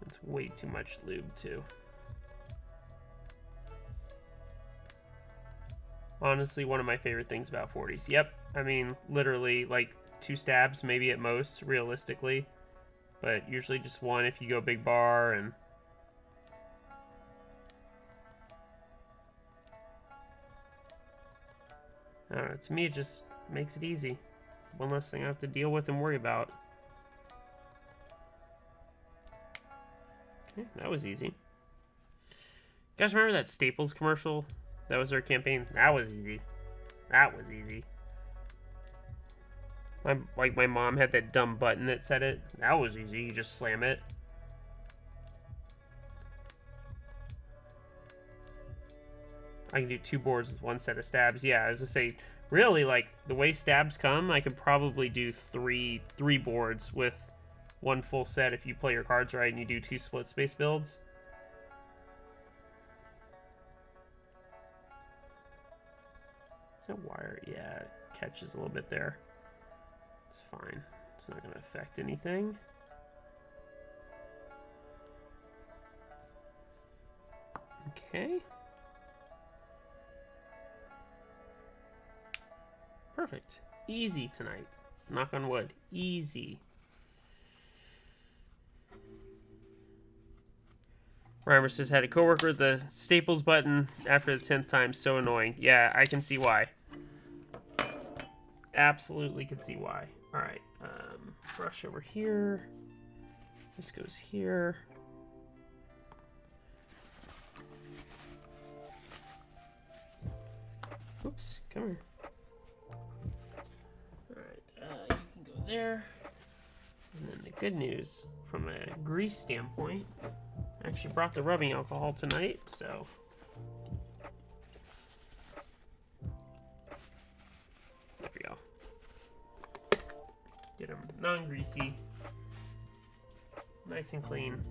It's way too much lube, too. Honestly, one of my favorite things about 40s. Yep. I mean, literally, like, 2 stabs, maybe at most, realistically. But usually just 1 if you go big bar, and... I don't know, to me, it just makes it easy. 1 less thing I have to deal with and worry about. Okay, that was easy. You guys remember that Staples commercial? That was their campaign? That was easy. That was easy. My mom had that dumb button that said it. That was easy. You just slam it. I can do 2 boards with 1 set of stabs. Yeah, I was gonna say, really, like, the way stabs come, I could probably do three boards with 1 full set if you play your cards right and you do 2 split space builds. Is that wire? Yeah, it catches a little bit there. It's fine. It's not going to affect anything. Okay. Perfect. Easy tonight. Knock on wood. Easy. Reimer says, had a coworker with the Staples button after the 10th time. So annoying. Yeah, I can see why. Absolutely can see why. All right. Brush over here. This goes here. Oops. Come here. You can go there. And then the good news from a grease standpoint, I actually brought the rubbing alcohol tonight, so there we go. Get them non-greasy, nice and clean.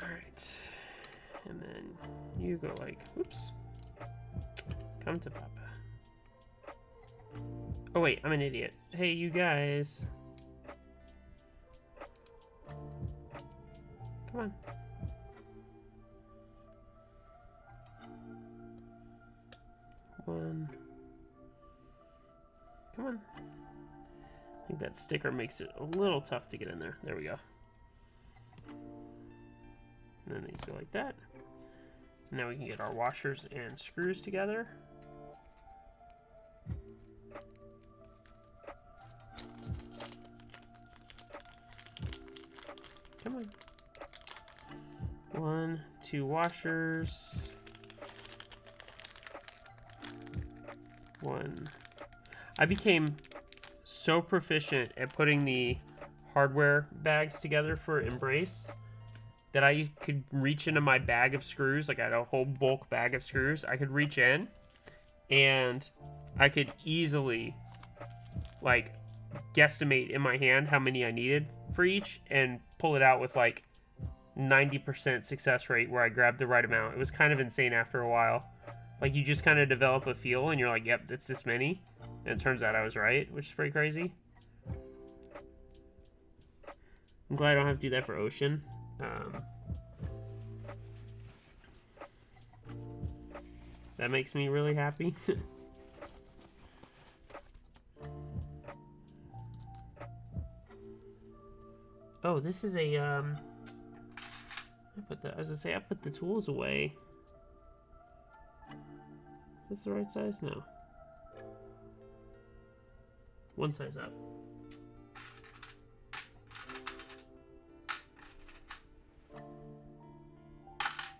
All right, and then you go like, oops, come to Papa. Oh wait, I'm an idiot. Hey, you guys. Come on. One. Come on. I think that sticker makes it a little tough to get in there. There we go. And then these go like that. Now we can get our washers and screws together. Come on. 1, 2 washers. 1. I became so proficient at putting the hardware bags together for Embrace that I could reach into my bag of screws. Like I had a whole bulk bag of screws. I could reach in and I could easily like guesstimate in my hand how many I needed for each and pull it out with like 90% success rate where I grabbed the right amount. It was kind of insane after a while. Like you just kind of develop a feel and you're like, yep, it's this many. And it turns out I was right, which is pretty crazy. I'm glad I don't have to do that for Ocean. That makes me really happy. Oh, this is a, I was gonna say, I put the tools away. Is this the right size? No. One size up.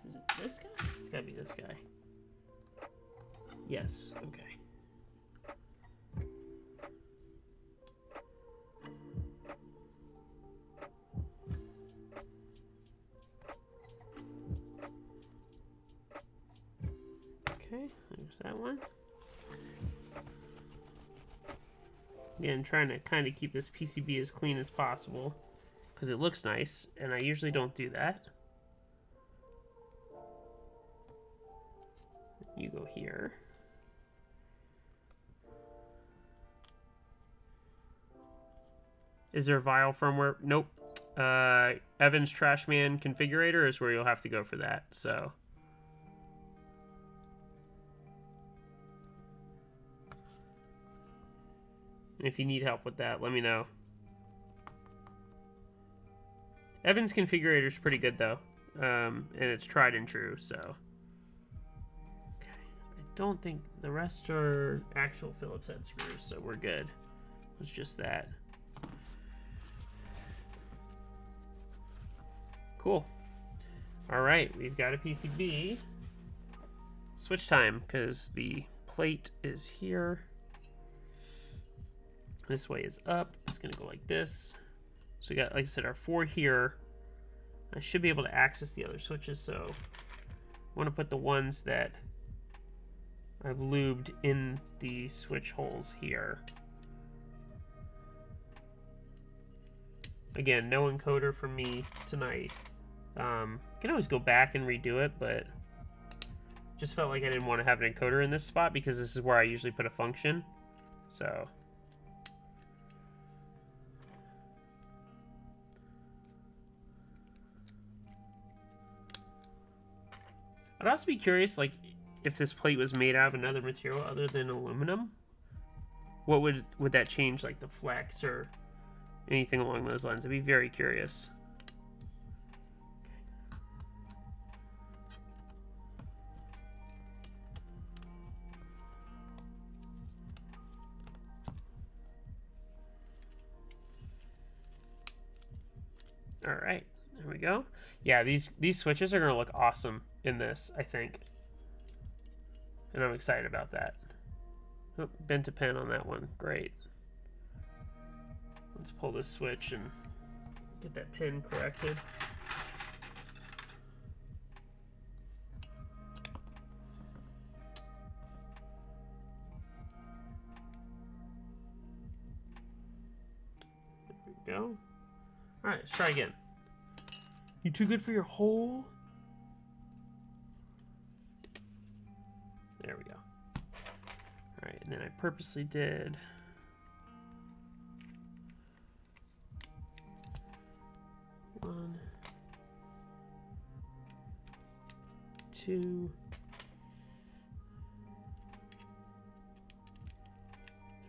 Is it this guy? It's gotta be this guy. Yes, okay. Okay, there's that one. Again, trying to kind of keep this PCB as clean as possible because it looks nice, and I usually don't do that. You go here. Is there a Vial firmware? Nope. Evan's Trashman configurator is where you'll have to go for that, so. And if you need help with that, let me know. Evan's configurator is pretty good, though. And it's tried and true, so. Okay. I don't think the rest are actual Phillips head screws, so we're good. It's just that. Cool. All right, we've got a PCB. Switch time, because the plate is here. This way is up. It's gonna go like this. So we got, like I said, our 4 here. I should be able to access the other switches, so I want to put the ones that I've lubed in the switch holes here. Again, no encoder for me tonight. Can always go back and redo it, but just felt like I didn't want to have an encoder in this spot because this is where I usually put a function. So I'd also be curious, like, if this plate was made out of another material other than aluminum, what would that change, like the flex or anything along those lines? I'd be very curious. All right, there we go. Yeah, these switches are gonna look awesome in this, I think, and I'm excited about that. Oh, bent a pen on that one. Great. Let's pull this switch and get that pin corrected. There we go. All right, let's try again. You too good for your hole? There we go. All right, and then I purposely did 1, 2,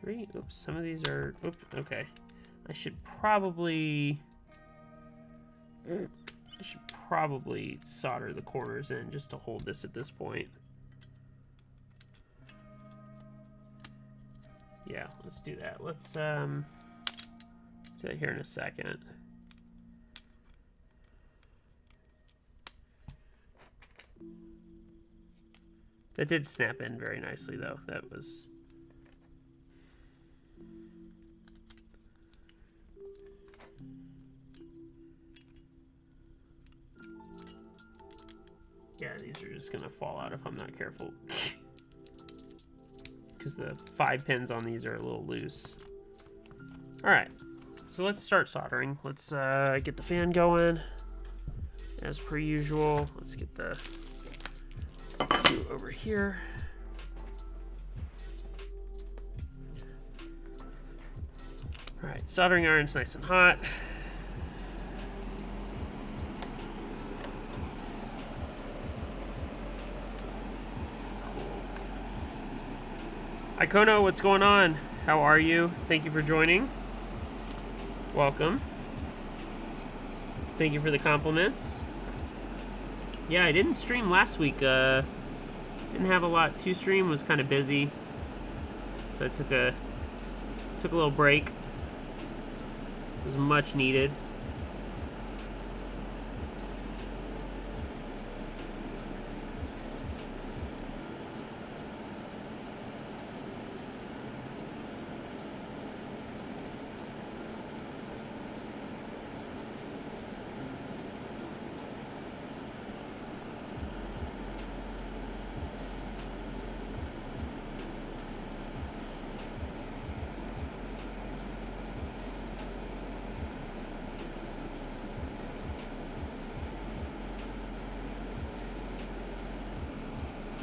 3. Oops, some of these are. Oops, okay. I should probably solder the corners in just to hold this at this point. Yeah, let's do that. Let's do that here in a second. That did snap in very nicely, though. That was... Yeah, these are just gonna fall out if I'm not careful. Because the 5 pins on these are a little loose. Alright, so let's start soldering. Let's get the fan going. As per usual, let's get the glue over here. Alright, soldering iron's nice and hot. Ikono, what's going on? How are you? Thank you for joining. Welcome. Thank you for the compliments. Yeah, I didn't stream last week. Didn't have a lot to stream. Was kind of busy, so I took a little break. It was much needed.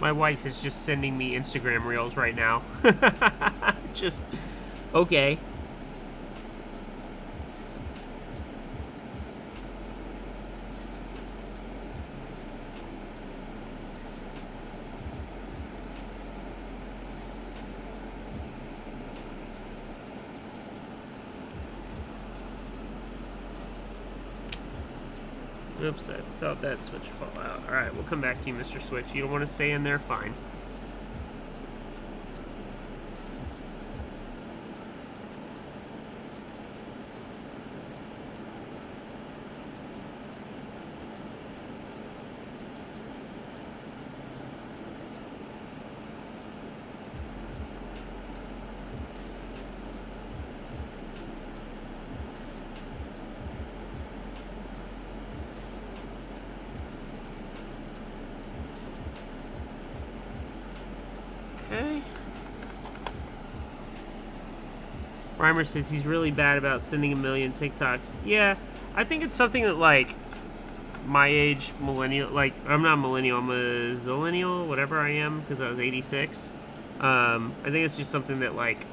My wife is just sending me Instagram reels right now. Just, okay. Oops, I felt that switch fall out. Alright, we'll come back to you, Mr. Switch. You don't want to stay in there? Fine. Okay. Reimer says he's really bad about sending a million TikToks. Yeah, I think it's something that, like, my age, millennial, like, I'm not a millennial, I'm a zillennial, whatever I am, because I was 86. I think it's just something that, like,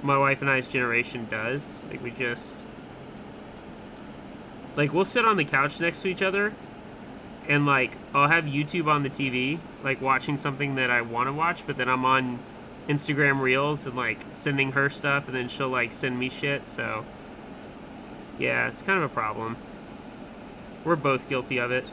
my wife and I's generation does. Like, we just, like, we'll sit on the couch next to each other, and, like, I'll have YouTube on the TV, like, watching something that I want to watch, but then I'm on Instagram Reels and, like, sending her stuff, and then she'll, like, send me shit, so, yeah, it's kind of a problem. We're both guilty of it.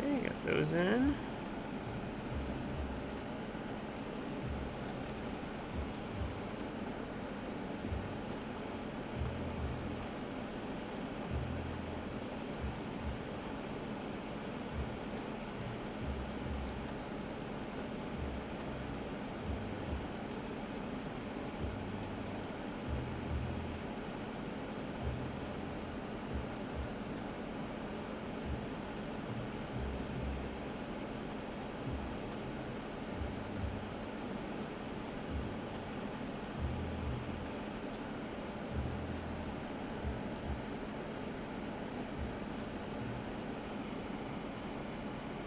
Okay, got those in.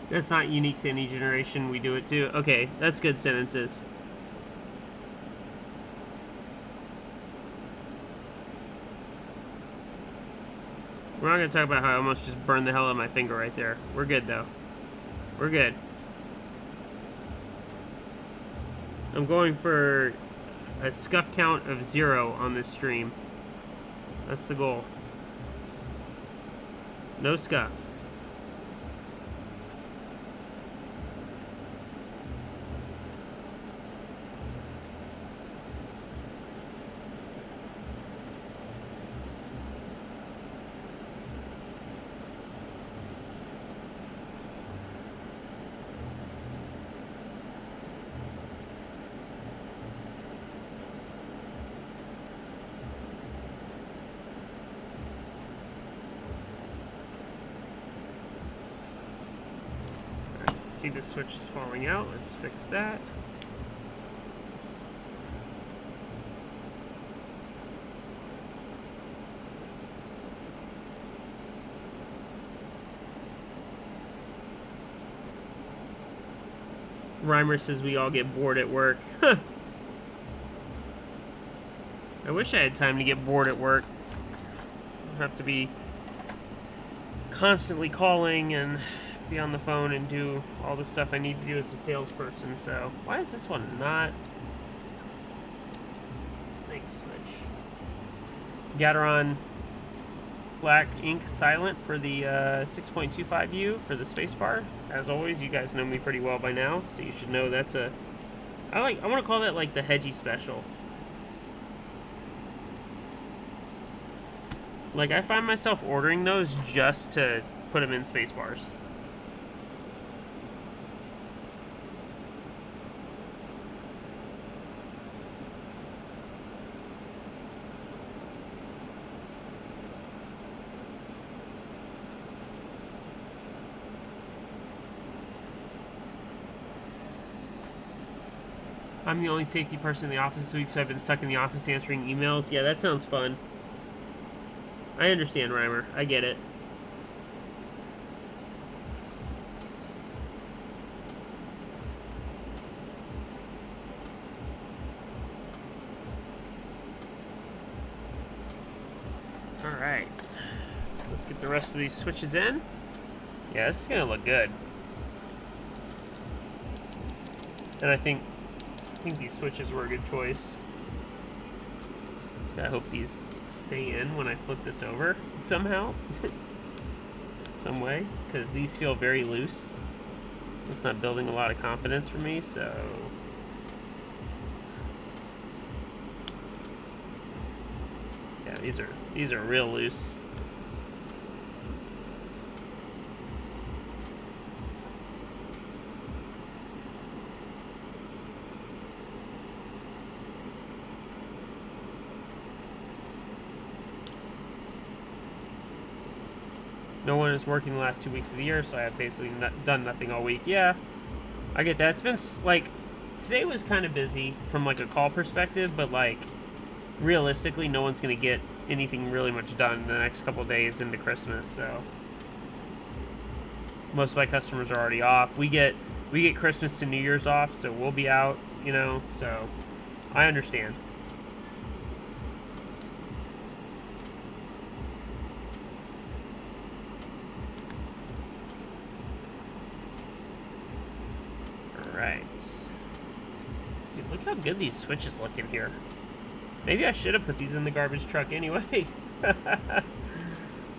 That's not unique to any generation. We do it too. Okay, that's good sentences. We're not going to talk about how I almost just burned the hell out of my finger right there. We're good, though. We're good. I'm going for a scuff count of 0 on this stream. That's the goal. No scuff. See, the switch is falling out. Let's fix that. Reimer says we all get bored at work. I wish I had time to get bored at work. I have to be constantly calling and be on the phone and do all the stuff I need to do as a salesperson. So why is this one not? Thanks, switch. Gateron Black Ink Silent for the 6.25U for the spacebar. As always, you guys know me pretty well by now, so you should know that's a. I want to call that like the hedgy special. Like, I find myself ordering those just to put them in spacebars. I'm the only safety person in the office this week, so I've been stuck in the office answering emails. Yeah, that sounds fun. I understand, Reimer. I get it. Alright. Let's get the rest of these switches in. Yeah, this is going to look good. And I think these switches were a good choice. So I hope these stay in when I flip this over somehow. Some way. Because these feel very loose. It's not building a lot of confidence for me, so... Yeah, these are real loose. No one is working the last 2 weeks of the year, so I have basically done nothing all week. Yeah, I get that. It's been, like, today was kind of busy from, like, a call perspective, but, like, realistically, no one's going to get anything really much done in the next couple days into Christmas, so. Most of my customers are already off. We get Christmas to New Year's off, so we'll be out, you know, so I understand. Dude, look how good these switches look in here. Maybe I should have put these in the garbage truck anyway.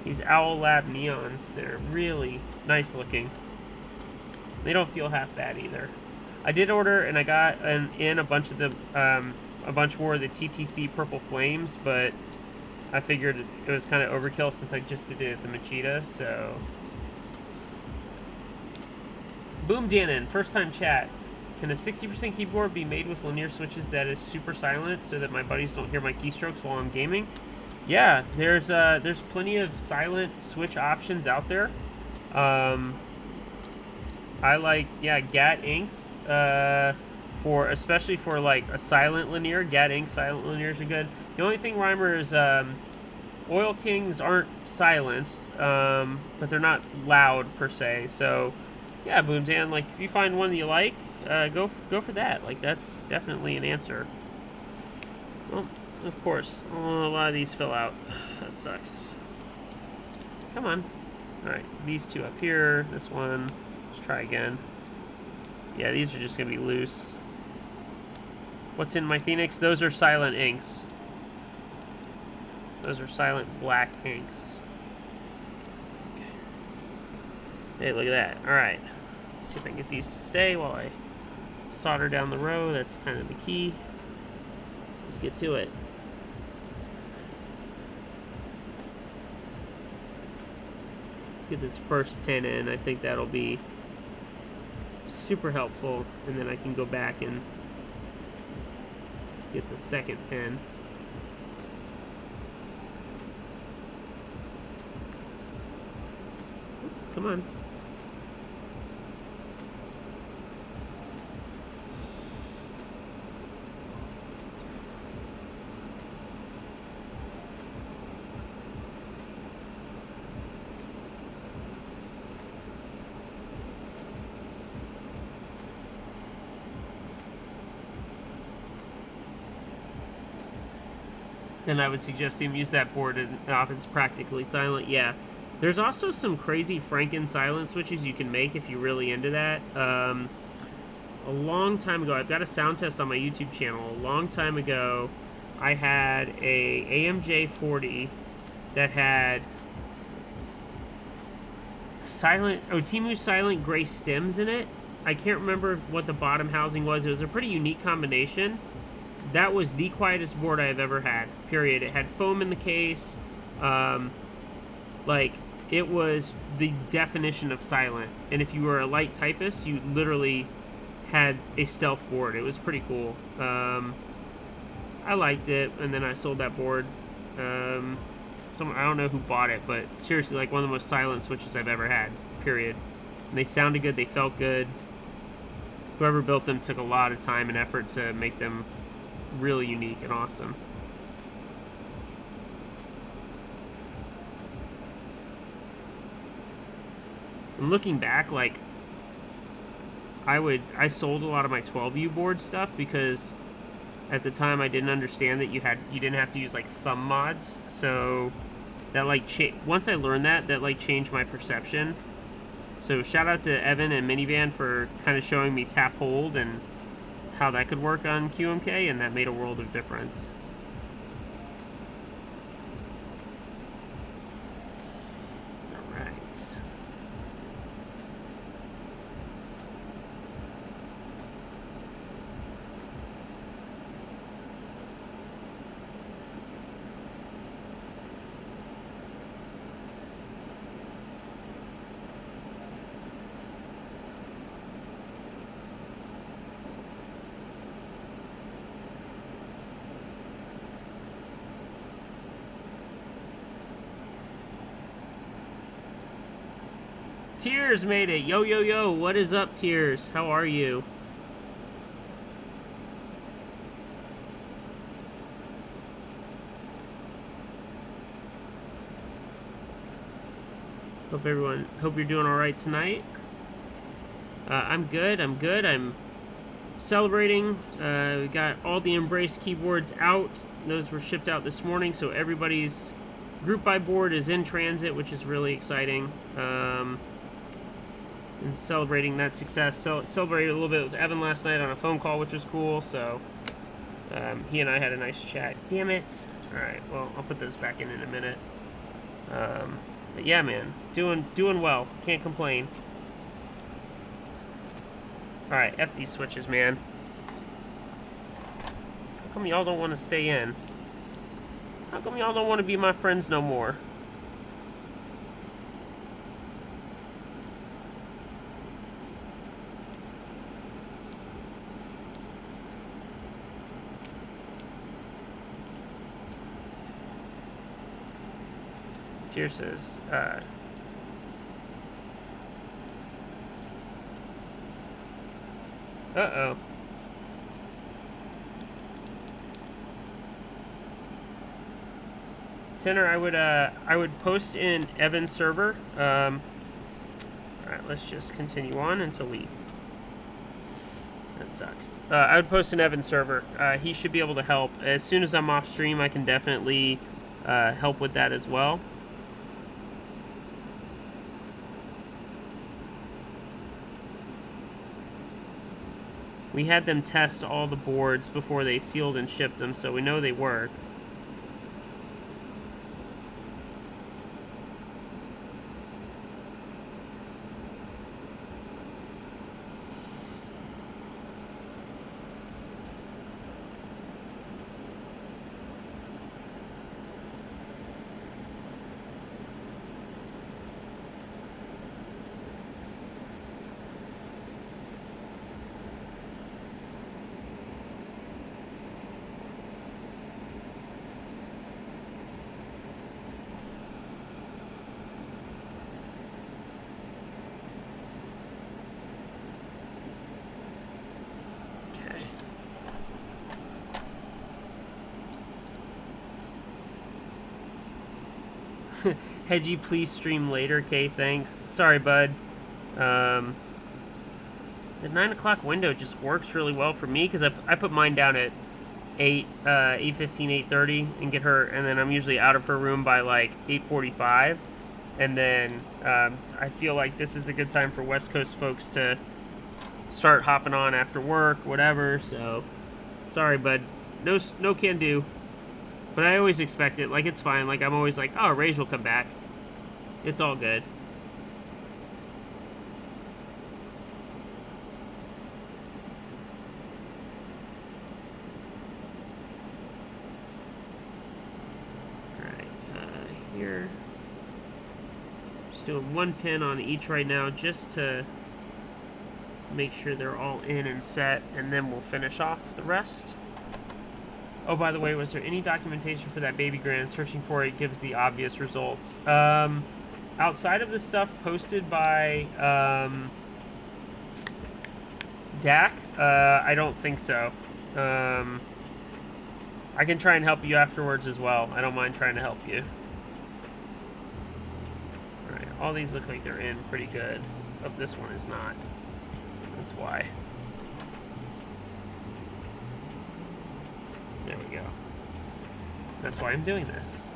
These Owlab Neons, they're really nice looking. They don't feel half bad either. I did order, and I got in a bunch of the, a bunch more of the TTC Purple Flames, but I figured it was kind of overkill since I just did it at the Machida, so... Boom Dannon, first time chat. Can a 60% keyboard be made with linear switches that is super silent so that my buddies don't hear my keystrokes while I'm gaming? Yeah, there's plenty of silent switch options out there. I like, yeah, GAT inks, especially for like a silent linear. GAT ink silent linears are good. The only thing, Reimer, is Oil Kings aren't silenced, but they're not loud per se. So yeah, Boom Dan, like if you find one that you like, go for that. Like that's definitely an answer. Well, of course, a lot of these fill out. That sucks. Come on. All right, these two up here. This one. Let's try again. Yeah, these are just gonna be loose. What's in my Phoenix? Those are silent inks. Those are silent black inks. Hey, look at that. All right. Let's see if I can get these to stay while I solder down the row. That's kind of the key. Let's get to it. Let's get this first pin in. I think that'll be super helpful. And then I can go back and get the second pin. Oops, come on. then I would suggest him use that board in the office. It's practically silent. Yeah. There's also some crazy Franken silent switches you can make if you're really into that. A long time ago, I've got a sound test on my YouTube channel. A long time ago, I had a AMJ 40 that had Timu silent gray stems in it. I can't remember what the bottom housing was. It was a pretty unique combination. That was the quietest board I've ever had, period. It had foam in the case. Like, it was the definition of silent. And if you were a light typist, you literally had a stealth board. It was pretty cool. I liked it, and then I sold that board. I don't know who bought it, but seriously, like one of the most silent switches I've ever had, period. And they sounded good, they felt good. Whoever built them took a lot of time and effort to make them really unique and awesome. And looking back, like, I sold a lot of my 12U board stuff because at the time I didn't understand that you didn't have to use like thumb mods. So that like once I learned that like changed my perception. So shout out to Evan and Minivan for kind of showing me tap hold and how that could work on QMK, and that made a world of difference. All right. Tears made it. Yo, yo, yo. What is up, Tears? How are you? Hope you're doing all right tonight. I'm good. I'm celebrating. We got all the Embrace keyboards out. Those were shipped out this morning, so everybody's group by board is in transit, which is really exciting. And celebrating that success. Celebrated a little bit with Evan last night on a phone call, which was cool. So he and I had a nice chat. Damn it! All right, well, I'll put those back in a minute. But yeah, man, doing well. Can't complain. All right, F these switches, man. How come y'all don't want to stay in? How come y'all don't want to be my friends no more? Tier says, uh-oh. Tanner, I would post in Evan's server. Alright, let's just continue on until we... That sucks. I would post in Evan's server. He should be able to help. As soon as I'm off stream, I can definitely help with that as well. We had them test all the boards before they sealed and shipped them, so we know they work. Hedgie, please stream later. Okay, thanks. Sorry, bud. The 9 o'clock window just works really well for me because I put mine down at 8:15, 8:30, and get her, and then I'm usually out of her room by like 8:45, and then I feel like this is a good time for West Coast folks to start hopping on after work, whatever. So sorry, bud, no can do. But I always expect it. Like, it's fine. Like, I'm always like, oh, Rage will come back. It's all good. Here. Just doing one pin on each right now just to make sure they're all in and set, and then we'll finish off the rest. Oh, by the way, was there any documentation for that baby grand? Searching for it gives the obvious results. Outside of the stuff posted by Dak, I don't think so. I can try and help you afterwards as well. I don't mind trying to help you. Alright, all these look like they're in pretty good. Oh, this one is not. That's why. There we go. That's why I'm doing this.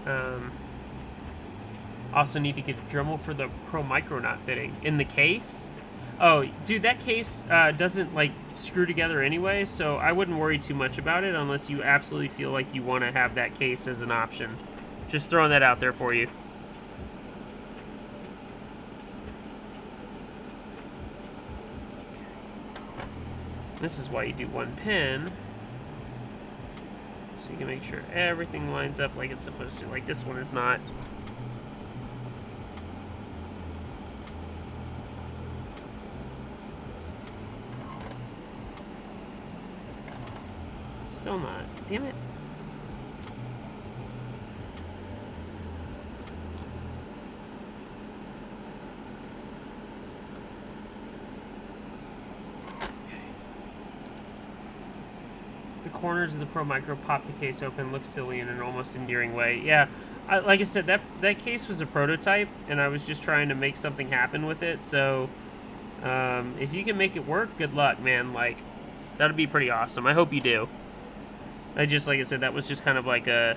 Also need to get a Dremel for the Pro Micronaut fitting. In the case? Oh, dude, that case doesn't, like, screw together anyway, so I wouldn't worry too much about it unless you absolutely feel like you want to have that case as an option. Just throwing that out there for you. This is why you do one pin. So you can make sure everything lines up like it's supposed to. Like, this one is not. Still not. Damn it. The corners of the Pro Micro pop the case open, looks silly in an almost endearing way. Yeah, like I said, that case was a prototype, and I was just trying to make something happen with it. So, if you can make it work, good luck, man. Like, that'd be pretty awesome. I hope you do. Like I said, that was just kind of like a...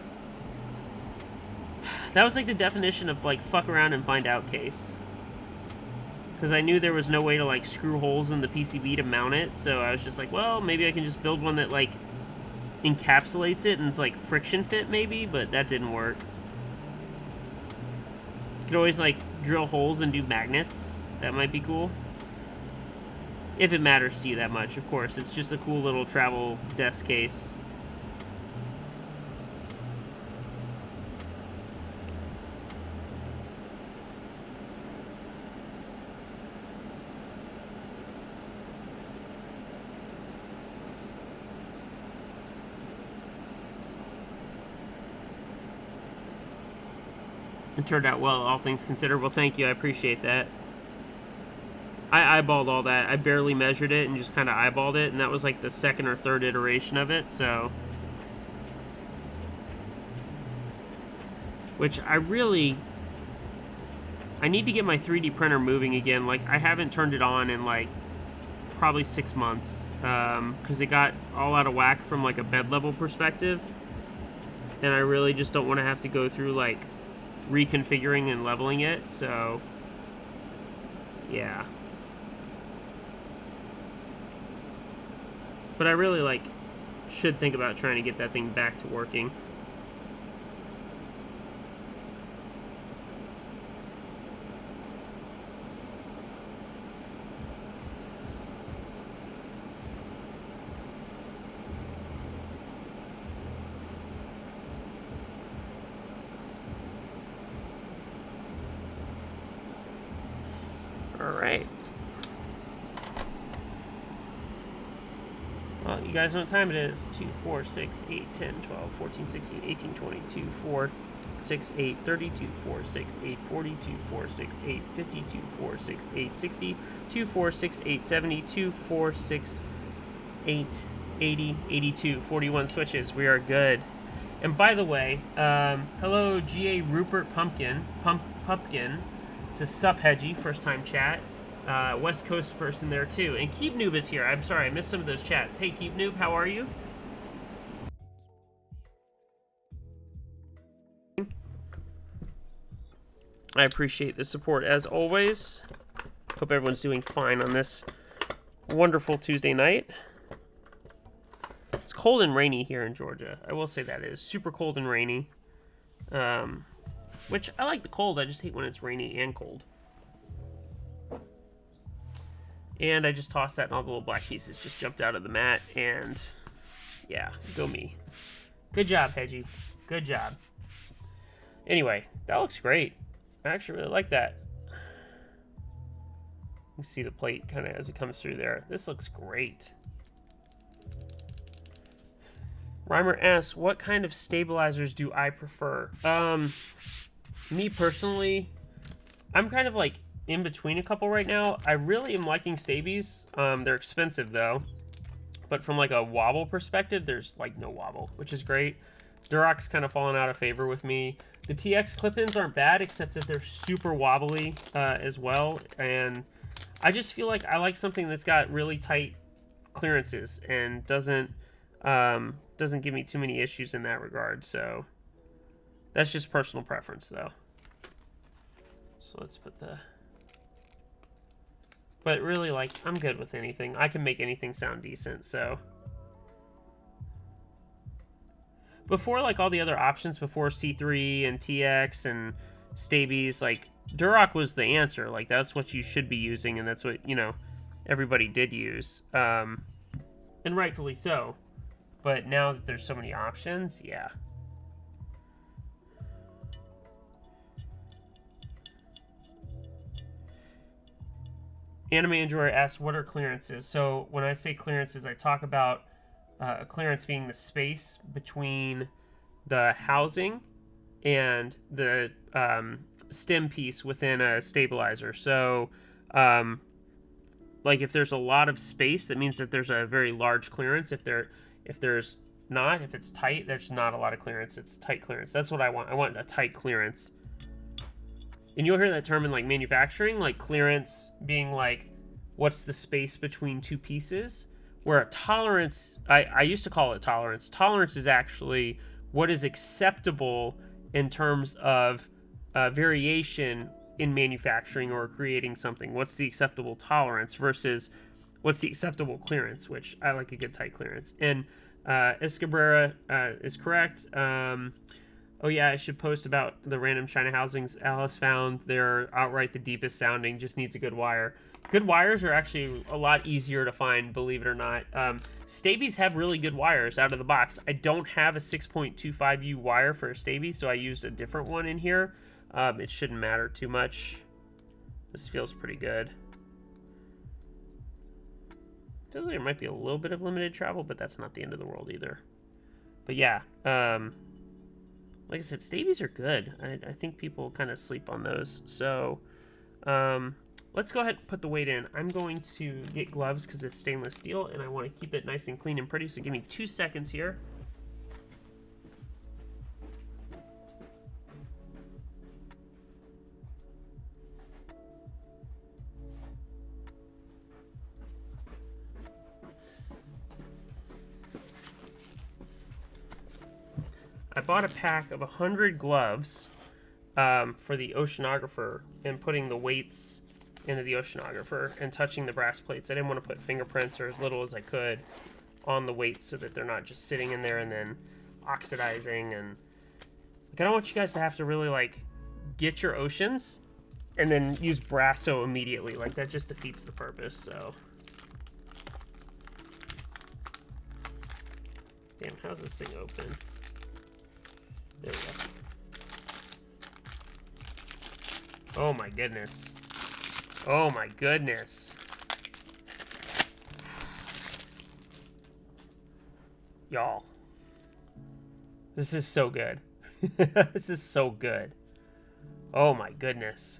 That was like the definition of, like, fuck around and find out case. Because I knew there was no way to, like, screw holes in the PCB to mount it, so I was just like, well, maybe I can just build one that, like, encapsulates it and it's, like, friction fit, maybe, but that didn't work. You could always, like, drill holes and do magnets. That might be cool. If it matters to you that much, of course. It's just a cool little travel desk case. It turned out well, all things considered. Well, thank you. I appreciate that. I eyeballed all that. I barely measured it and just kind of eyeballed it, and that was like the second or third iteration of it, so... Which I need to get my 3D printer moving again. Like, I haven't turned it on in, like, probably 6 months. Because it got all out of whack from, like, a bed level perspective. And I really just don't want to have to go through, like, reconfiguring and leveling it, so... Yeah. But I really, like, should think about trying to get that thing back to working. Alright. Well, you guys know what time it is. 2, 4, 6, 8, 10, 12, 14, 16, 18, 20, 2, 4, 6, 8, 30, 2, 4, 6, 8, 40, 2, 4, 6, 8, 50, 2, 4, 6, 8, 60, 2, 4, 6, 8, 70, 2, 4, 6, 8, 80, 82, 41 switches. We are good. And by the way, hello G.A. Rupert Pumpkin. This is Sup Hedgie, first time chat. West Coast person there too. And Keep Noob is here. I'm sorry, I missed some of those chats. Hey Keep Noob, how are you? I appreciate the support as always. Hope everyone's doing fine on this wonderful Tuesday night. It's cold and rainy here in Georgia. I will say that it is super cold and rainy. Which, I like the cold, I just hate when it's rainy and cold. And I just tossed that and all the little black pieces just jumped out of the mat, and yeah, go me. Good job, Hedgie. Good job. Anyway, that looks great. I actually really like that. You can see the plate kind of as it comes through there. This looks great. Reimer asks, what kind of stabilizers do I prefer? Me personally, I'm kind of like in between a couple right now. I really am liking Stabies. They're expensive though. But from like a wobble perspective, there's like no wobble, which is great. Durac's kind of fallen out of favor with me. The TX clip-ins aren't bad, except that they're super wobbly as well. And I just feel like I like something that's got really tight clearances and doesn't give me too many issues in that regard. So that's just personal preference though. So let's put the... But really, like, I'm good with anything. I can make anything sound decent, so... Before, like, all the other options, before C3 and TX and Stabies, like, Duroc was the answer. Like, that's what you should be using, and that's what, you know, everybody did use. And rightfully so. But now that there's so many options, yeah. Anime Enjoyer asks, what are clearances? So when I say clearances, I talk about a clearance being the space between the housing and the stem piece within a stabilizer. So like if there's a lot of space, that means that there's a very large clearance. If it's tight, there's not a lot of clearance. It's tight clearance. That's what I want. I want a tight clearance. And you'll hear that term in like manufacturing, like clearance being like, what's the space between two pieces? Where a tolerance, I used to call it tolerance. Tolerance is actually what is acceptable in terms of variation in manufacturing or creating something. What's the acceptable tolerance versus what's the acceptable clearance, which I like a good tight clearance. And Escabrera is correct. Oh yeah, I should post about the random China housings Alice found. They're outright the deepest sounding, just needs a good wire. Good wires are actually a lot easier to find, believe it or not. Stabies have really good wires out of the box. I don't have a 6.25U wire for a Stabie, so I used a different one in here. It shouldn't matter too much. This feels pretty good. Feels like there might be a little bit of limited travel, but that's not the end of the world either. But yeah, like I said, Stabies are good. I think people kind of sleep on those. So let's go ahead and put the weight in. I'm going to get gloves because it's stainless steel, and I want to keep it nice and clean and pretty. So give me 2 seconds here. I bought a pack of 100 gloves for the oceanographer and putting the weights into the oceanographer and touching the brass plates. I didn't want to put fingerprints or as little as I could on the weights so that they're not just sitting in there and then oxidizing. And like, I don't want you guys to have to really like get your oceans and then use Brasso immediately. Like that just defeats the purpose. So damn, how's this thing open? There we go. Oh my goodness. Oh my goodness. Y'all. This is so good. This is so good. Oh my goodness.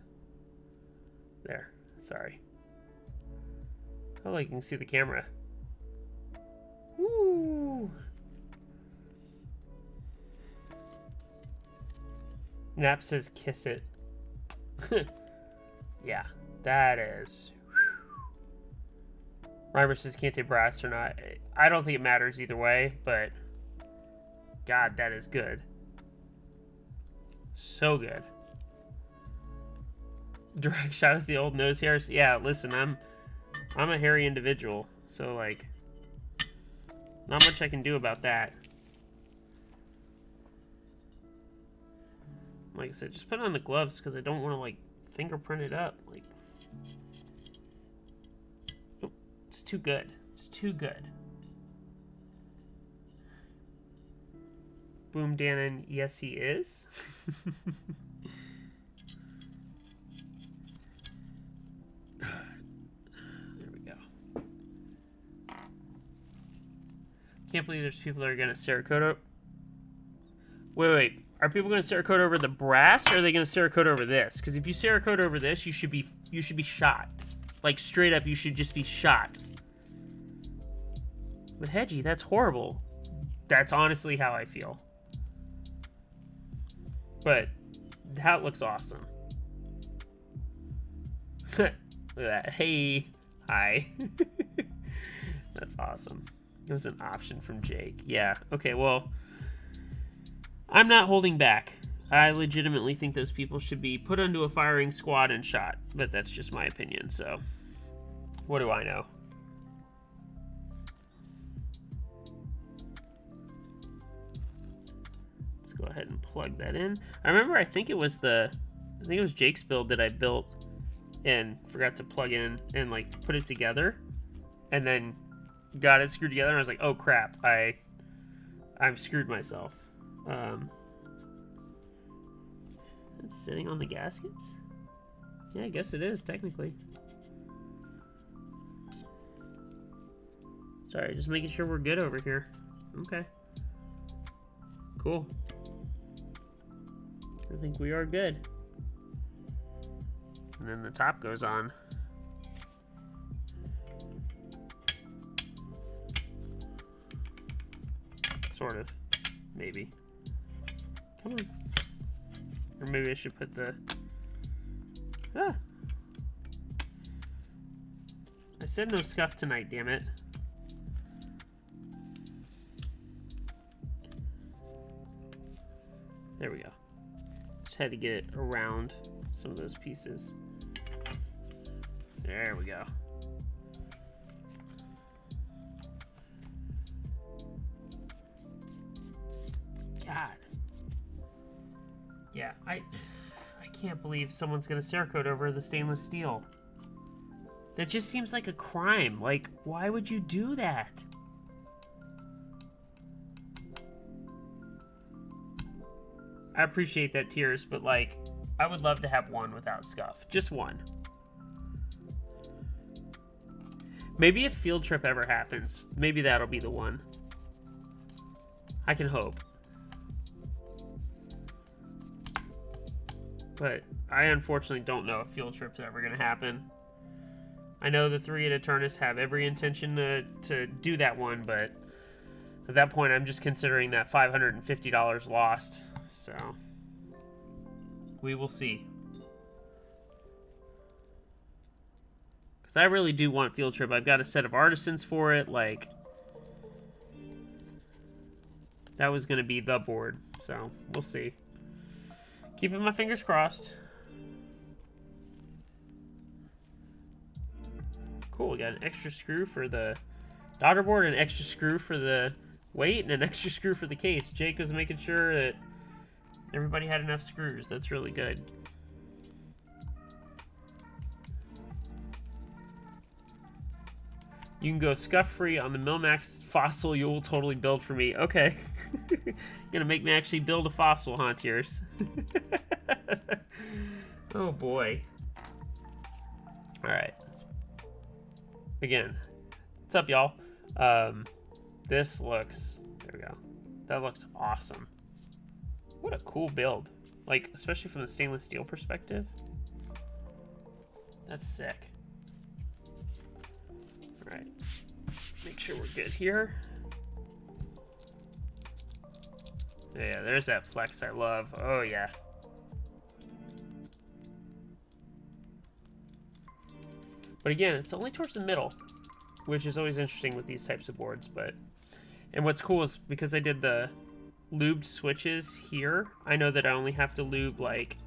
There. Sorry. Oh, you can see the camera. Woo! Nap says kiss it. Yeah, that is. Reimer says can't take brass or not. I don't think it matters either way, but God, that is good. So good. Direct shot at the old nose hairs. Yeah, listen, I'm a hairy individual, so like, not much I can do about that. Like I said, just put on the gloves because I don't want to like fingerprint it up. Like, oh, it's too good. It's too good. Boom Dannon, yes he is. There we go. Can't believe there's people that are gonna Cerakote. Wait. Are people gonna Cerakote over the brass, or are they gonna Cerakote over this? Because if you Cerakote over this, you should be shot. Like straight up, you should just be shot. But Hedgie, that's horrible. That's honestly how I feel. But that looks awesome. Look at that. Hey. Hi. That's awesome. It was an option from Jake. Yeah. Okay, well, I'm not holding back. I legitimately think those people should be put onto a firing squad and shot. But that's just my opinion, so what do I know? Go ahead and plug that in. I remember I think it was Jake's build that I built and forgot to plug in and like put it together and then got it screwed together and I was like, oh crap, I've screwed myself. It's sitting on the gaskets? Yeah, I guess it is technically. Sorry, just making sure we're good over here. Okay. Cool. I think we are good. And then the top goes on. Sort of. Maybe. Come on. Or maybe I should put the... Ah! I said no scuff tonight, damn it. There we go. Just had to get it around some of those pieces. There we go. God. Yeah, I can't believe someone's gonna Cerakote over the stainless steel. That just seems like a crime. Like, why would you do that? I appreciate that, Tears, but like, I would love to have one without scuff. Just one. Maybe if Field Trip ever happens, maybe that'll be the one. I can hope. But I unfortunately don't know if Field Trip's ever going to happen. I know the three at Eternus have every intention to do that one, but at that point I'm just considering that $550 lost. So, we will see. Because I really do want Field Trip. I've got a set of artisans for it. Like, that was going to be the board. So, we'll see. Keeping my fingers crossed. Cool, we got an extra screw for the daughter board, an extra screw for the weight, and an extra screw for the case. Jake was making sure that everybody had enough screws. That's really good. You can go scuff-free on the Milmax fossil you will totally build for me. Okay. Gonna make me actually build a fossil, huh, Tears? Oh, boy. Alright. Again, what's up, y'all? This looks... There we go. That looks awesome. What a cool build. Like, especially from the stainless steel perspective. That's sick. Alright. Make sure we're good here. Yeah, there's that flex I love. Oh, yeah. But again, it's only towards the middle, which is always interesting with these types of boards. But and what's cool is because I did the lubed switches here, I know that I only have to lube, like,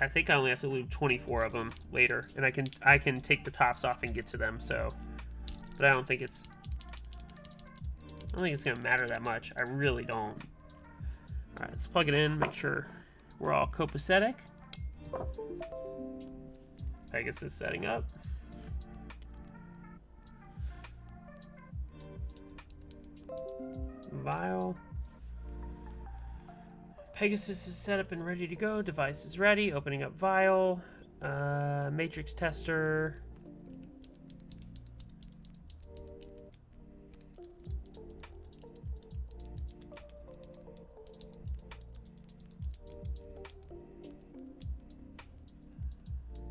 I think I only have to lube 24 of them later, and I can take the tops off and get to them. So, but I don't think it's gonna matter that much. I really don't. All right, let's plug it in. Make sure we're all copacetic. Pegasus setting up. Vial. Pegasus is set up and ready to go. Device is ready. Opening up vial. Matrix tester.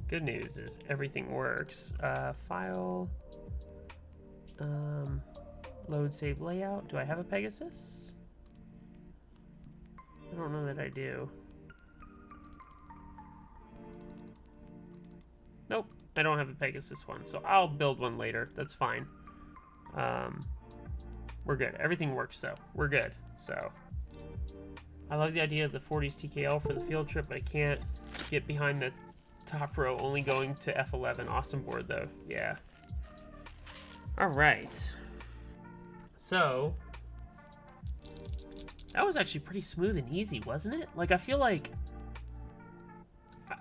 Good news is everything works. File. Load, save, layout. Do I have a Pegasus? I don't know that I do. Nope, I don't have a Pegasus one, so I'll build one later. That's fine. We're good. Everything works, though. We're good. So, I love the idea of the 40s TKL for the field trip, but I can't get behind the top row, only going to F11. Awesome board, though. Yeah. All right. So, that was actually pretty smooth and easy, wasn't it? Like, I feel like...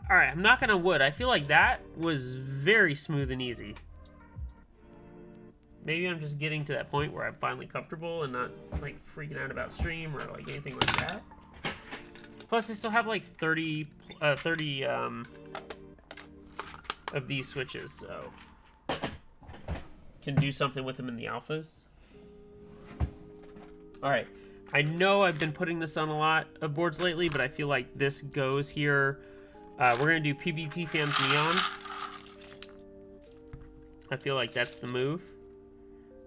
Alright, I'm knocking on wood. I feel like that was very smooth and easy. Maybe I'm just getting to that point where I'm finally comfortable and not, like, freaking out about stream or, like, anything like that. Plus, I still have, like, 30 of these switches, so... Can do something with them in the alphas. Alright. I know I've been putting this on a lot of boards lately, but I feel like this goes here. We're going to do PBT fans neon. I feel like that's the move.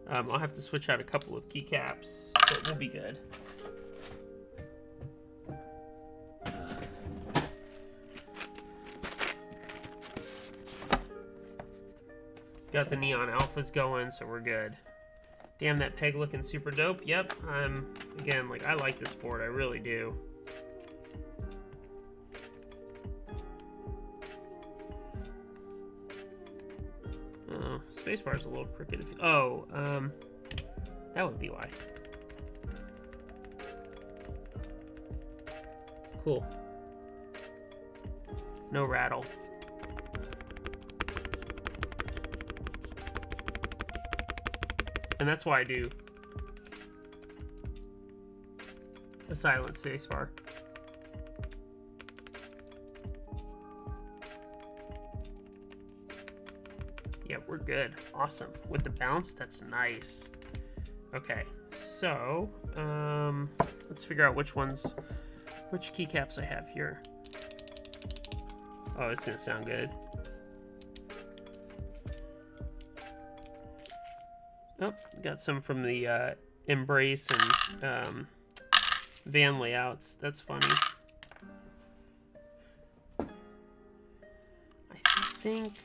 I'll have to switch out a couple of keycaps, but we'll be good. Got the neon alphas going, so we're good. Damn, that peg looking super dope. Yep, again, like, I like this board. I really do. Oh, spacebar's a little crooked. That would be why. Cool. No rattle. And that's why I do a silent spacebar. Yeah, we're good. Awesome. With the bounce, that's nice. Okay, so let's figure out which keycaps I have here. Oh, it's gonna sound good. Oh, got some from the Embrace and van layouts. That's funny. I think...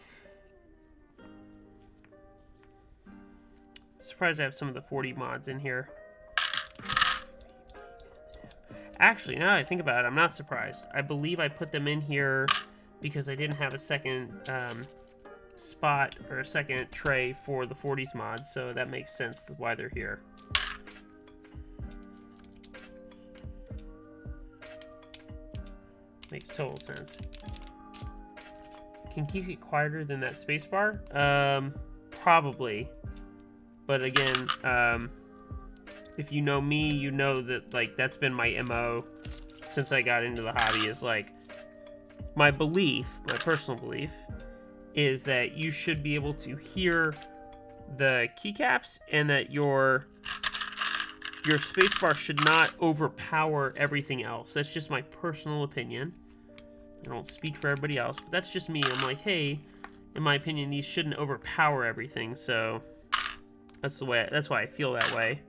Surprised I have some of the 40 mods in here. Actually, now that I think about it, I'm not surprised. I believe I put them in here because I didn't have a second... spot or a second tray for the 40s mod, so that makes sense why they're here. Makes total sense. Can keys get quieter than that spacebar? Probably. But again, if you know me, you know that, like, that's been my MO since I got into the hobby, is like, my personal belief, is that you should be able to hear the keycaps and that your spacebar should not overpower everything else. That's just my personal opinion. I don't speak for everybody else, but that's just me. I'm like, hey, in my opinion, these shouldn't overpower everything, so that's why I feel that way.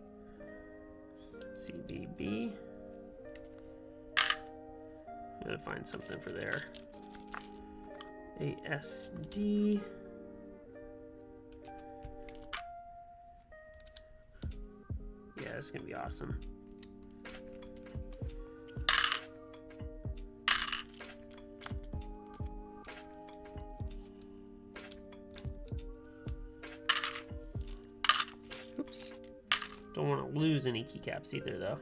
CBB. I'm gonna find something for there. ASD. Yeah, it's gonna be awesome. Don't want to lose any keycaps either, though.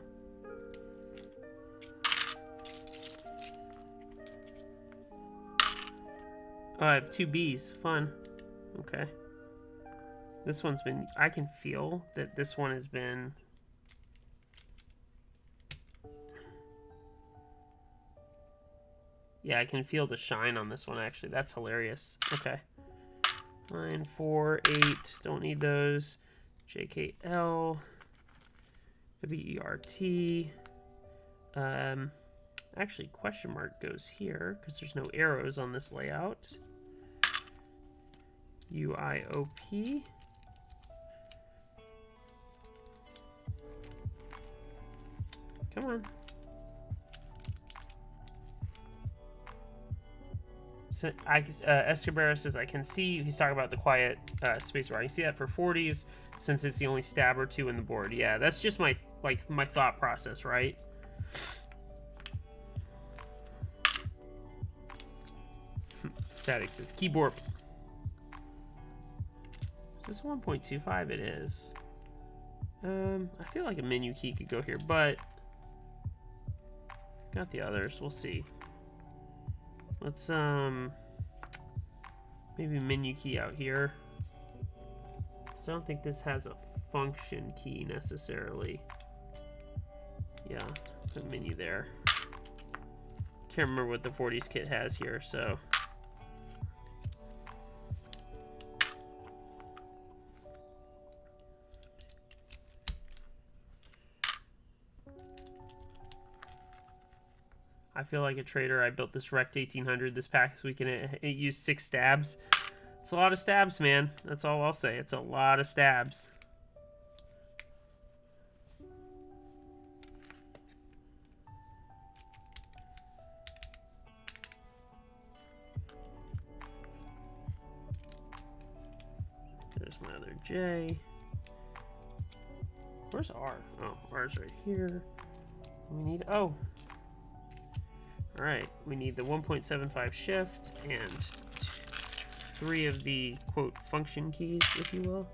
Oh, I have 2 Bs. Fun. Okay. This one's been... I can feel that this one has been... Yeah, I can feel the shine on this one, actually. That's hilarious. Okay. 9, 4, 8. Don't need those. JKL. WERT. Actually, question mark goes here because there's no arrows on this layout. UIOP. Come on. So, Escobar says, I can see, he's talking about the quiet space where I can see that for 40s since it's the only stab or 2 in the board. Yeah, that's just my thought process, right? Static says keyboard. Is this 1.25? It is. I feel like a menu key could go here, but got the others. We'll see. Let's maybe menu key out here. So I don't think this has a function key necessarily. Yeah, put menu there. Can't remember what the 40s kit has here, so. I feel like a trader. I built this Rect 1800 this past week and it used 6 stabs. It's a lot of stabs, man. That's all I'll say. It's a lot of stabs. There's my other J. Where's R? Oh, R's right here. We need, oh. All right, we need the 1.75 shift and 3 of the, quote, function keys, if you will.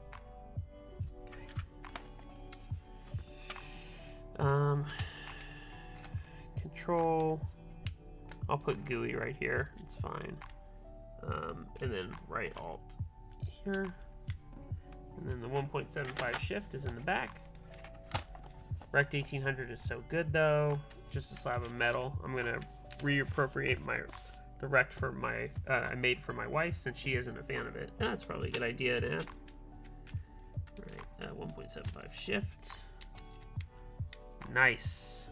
Okay. Control. I'll put GUI right here. It's fine. And then right alt here. And then the 1.75 shift is in the back. Rect 1800 is so good, though. Just a slab of metal. I'm going to reappropriate the Rect for my I made for my wife since she isn't a fan of it. That's probably a good idea to have. All right, 1.75 shift. Nice.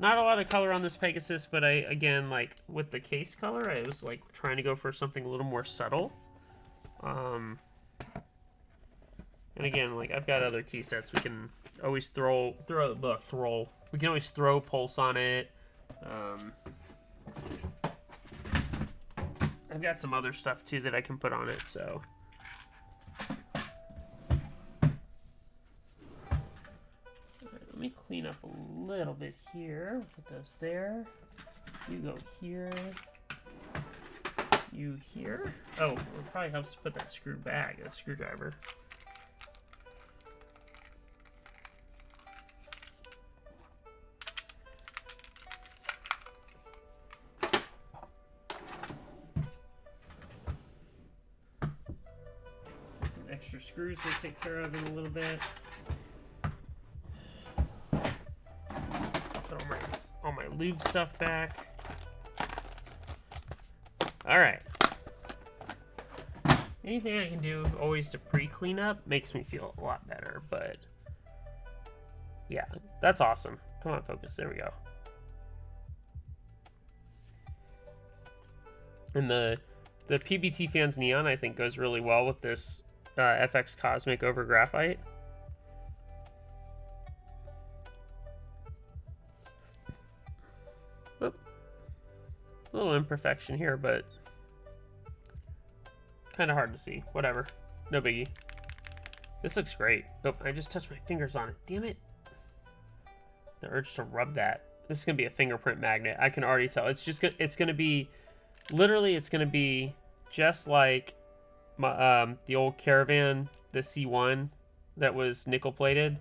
Not a lot of color on this Pegasus, but again, like with the case color, I was like trying to go for something a little more subtle. And again, like I've got other key sets. We can always we can always throw pulse on it. I've got some other stuff too that I can put on it, so. Right, let me clean up a little bit here. Put those there. You go here. You here. Oh, it probably helps to put that screw back, that screwdriver. Extra screws we'll take care of in a little bit. Put all my lube stuff back. Alright. Anything I can do always to pre-clean up makes me feel a lot better, but yeah, that's awesome. Come on, focus. There we go. And the PBT Fans Neon, I think, goes really well with this FX Cosmic over Graphite. Oop. A little imperfection here, but kind of hard to see. Whatever. No biggie. This looks great. Oh, I just touched my fingers on it. Damn it. The urge to rub that. This is going to be a fingerprint magnet. I can already tell. It's just it's going to be literally it's going to be just like my, the old Caravan, the C1, that was nickel plated,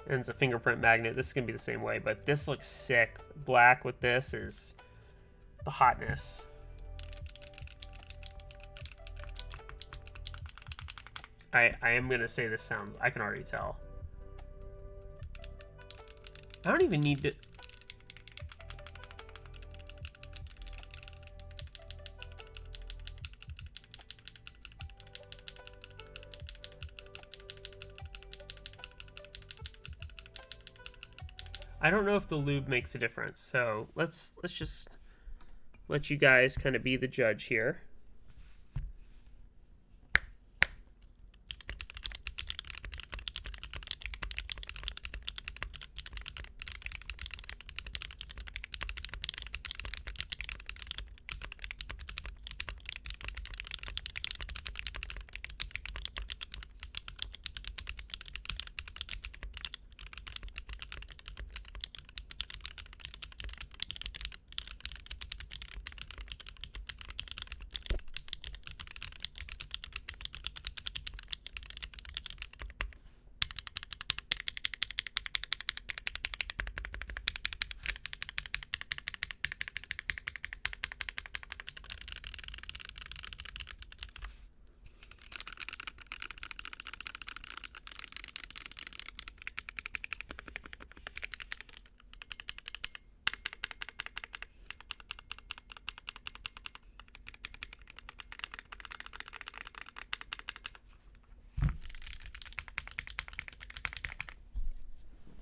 and it's a fingerprint magnet. This is gonna be the same way, but this looks sick. Black with this is the hotness. I am gonna say this sounds, I can already tell. I don't even need to. I don't know if the lube makes a difference, so let's just let you guys kind of be the judge here.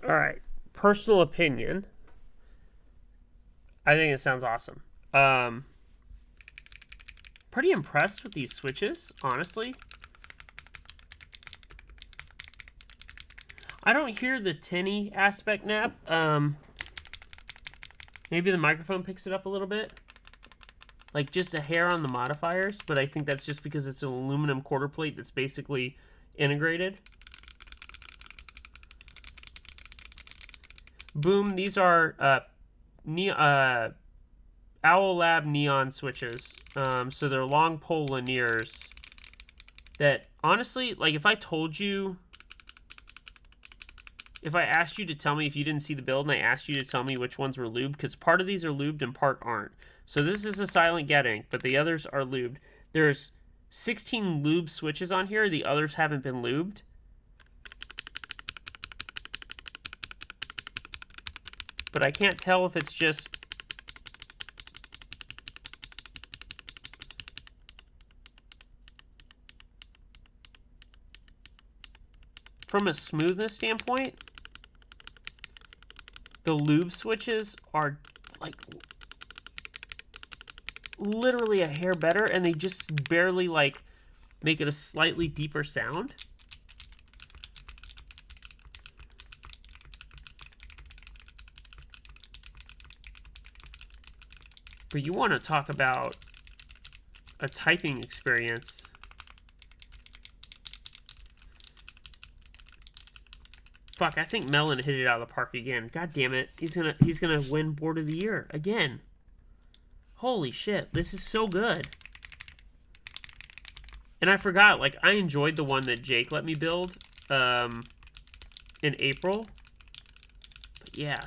All right, personal opinion. I think it sounds awesome. Pretty impressed with these switches, honestly. I don't hear the tinny aspect, Nap. Maybe the microphone picks it up a little bit. Like just a hair on the modifiers, but I think that's just because it's an aluminum quarter plate that's basically integrated. Boom, these are Owlab Neon Switches. So they're long pole linears that, honestly, like if I told you, if I asked you to tell me, if you didn't see the build and I asked you to tell me which ones were lubed, because part of these are lubed and part aren't. So this is a silent getting, but the others are lubed. There's 16 lube switches on here. The others haven't been lubed. But I can't tell if it's just from a smoothness standpoint. The lube switches are like literally a hair better, and they just barely like make it a slightly deeper sound. But you want to talk about a typing experience. Fuck, I think Melon hit it out of the park again. God damn it. He's gonna win Board of the Year again. Holy shit, this is so good. And I forgot, like, I enjoyed the one that Jake let me build in April. But yeah.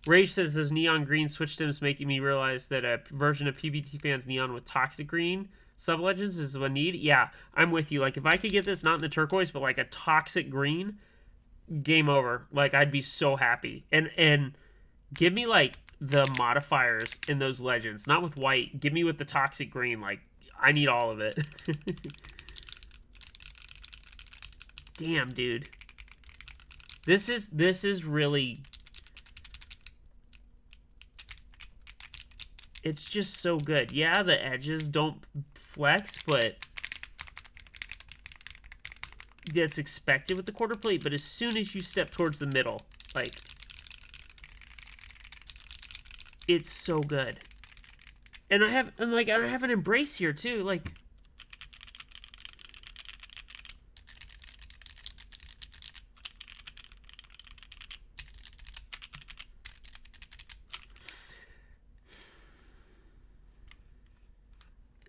Rage says those neon green switch stems making me realize that a version of PBT Fans Neon with toxic green sub-legends is a need. Yeah, I'm with you. Like, if I could get this not in the turquoise, but like a toxic green, game over. Like, I'd be so happy. And give me like the modifiers in those legends, not with white. Give me with the toxic green. Like, I need all of it. Damn, dude. This is really, it's just so good. Yeah, the edges don't flex, but that's expected with the quarter plate. But as soon as you step towards the middle, like, it's so good. And I have an embrace here too, like.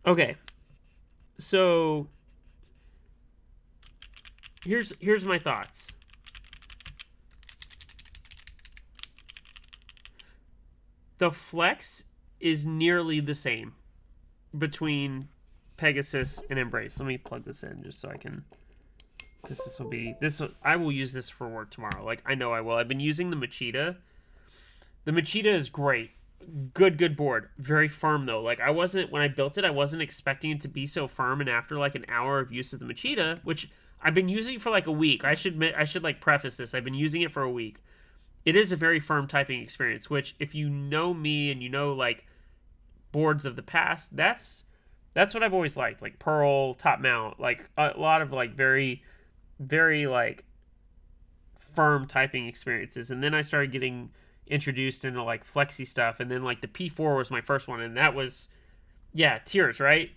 Okay, so here's my thoughts. The flex is nearly the same between Pegasus and Embrace. Let me plug this in just so I can, because this will be, I will use this for work tomorrow. Like, I know I will. I've been using the Machida. The Machida is great. Good board. Very firm, though. Like, when I built it, I wasn't expecting it to be so firm, and after, like, an hour of use of the Machida, which I've been using for, like, a week. I should, like, preface this. I've been using it for a week. It is a very firm typing experience, which, if you know me and you know, like, boards of the past, that's what I've always liked. Like, Pearl, Top Mount, like, a lot of, like, very, very, like, firm typing experiences. And then I started getting introduced into, like, flexi stuff, and then, like, the P4 was my first one, and that was, yeah, tears, right?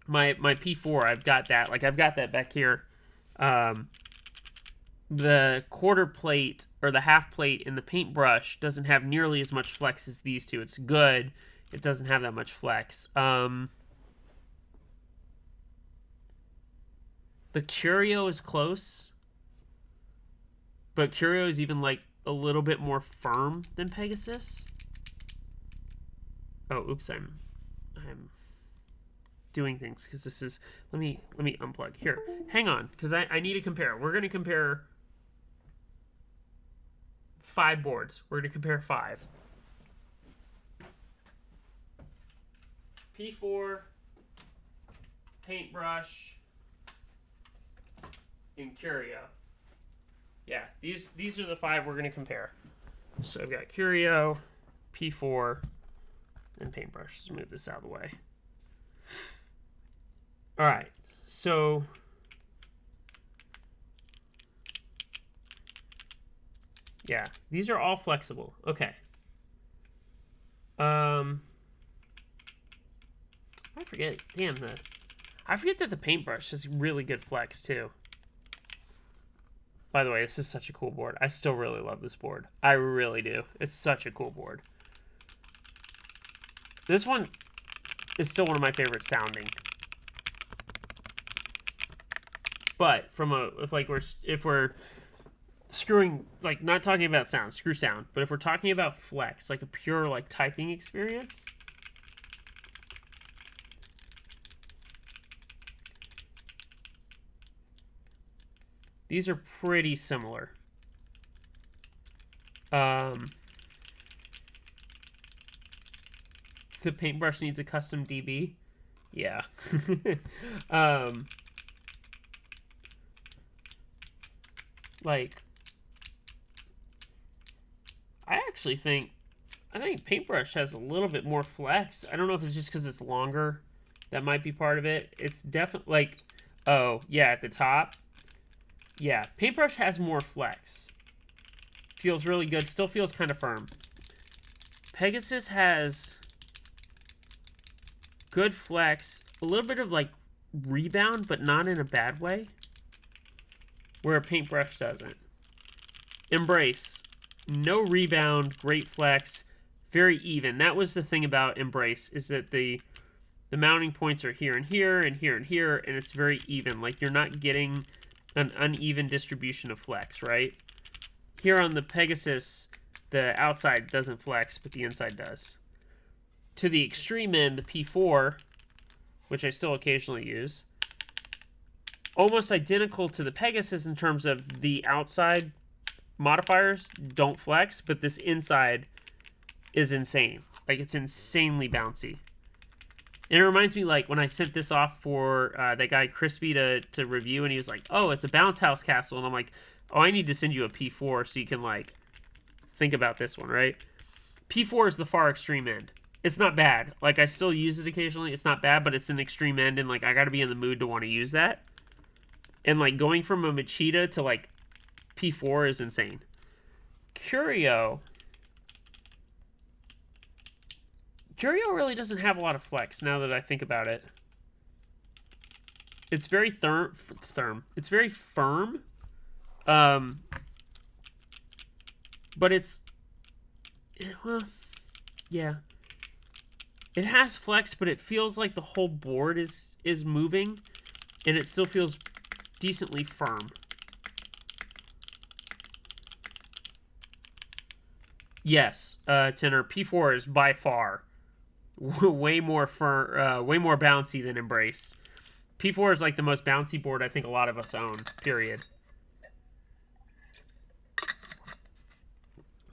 My P4, I've got that. Like, I've got that back here. The quarter plate or the half plate in the paintbrush doesn't have nearly as much flex as these two. It's good. It doesn't have that much flex. The Curio is close, but Curio is even, like, a little bit more firm than Pegasus. Oh, oops, I'm doing things because this is, let me unplug here. Hang on, because I need to compare. We're going to compare 5 boards. We're going to compare 5. P4, paintbrush, and Curio. Yeah, these are the 5 we're going to compare. So I've got Curio, P4, and paintbrush. Let's move this out of the way. All right, so yeah, these are all flexible. Okay. I forget. I forget that the paintbrush has really good flex too. By the way, this is such a cool board. I still really love this board. I really do. It's such a cool board. This one is still one of my favorites sounding. But if we're screwing, like, not talking about sound, screw sound, but if we're talking about flex, like a pure, like, typing experience, these are pretty similar. The paintbrush needs a custom DB. Yeah. Like, I think paintbrush has a little bit more flex. I don't know if it's just because it's longer. That might be part of it. It's definitely, like, oh, yeah, at the top. Yeah, paintbrush has more flex. Feels really good. Still feels kind of firm. Pegasus has good flex. A little bit of, like, rebound, but not in a bad way. Where a paintbrush doesn't. Embrace. No rebound, great flex, very even. That was the thing about Embrace, is that the mounting points are here and here and here and here, and it's very even. Like, you're not getting an uneven distribution of flex, right? Here on the Pegasus, the outside doesn't flex, but the inside does. To the extreme end, the P4, which I still occasionally use, almost identical to the Pegasus in terms of the outside modifiers don't flex, but this inside is insane. Like, it's insanely bouncy. And it reminds me, like, when I sent this off for that guy Crispy to review, and he was like, oh, it's a bounce house castle. And I'm like, oh, I need to send you a P4 so you can, like, think about this one, right? P4 is the far extreme end. It's not bad. Like, I still use it occasionally. It's not bad, but it's an extreme end, and, like, I got to be in the mood to want to use that. And, like, going from a Machida to, like, P4 is insane. Curio really doesn't have a lot of flex, now that I think about it. It's very It's very firm. But it's... Well, yeah. It has flex, but it feels like the whole board is moving. And it still feels decently firm. Yes, Tenor. P4 is by far way more way more bouncy than Embrace. P4 is like the most bouncy board I think a lot of us own, period.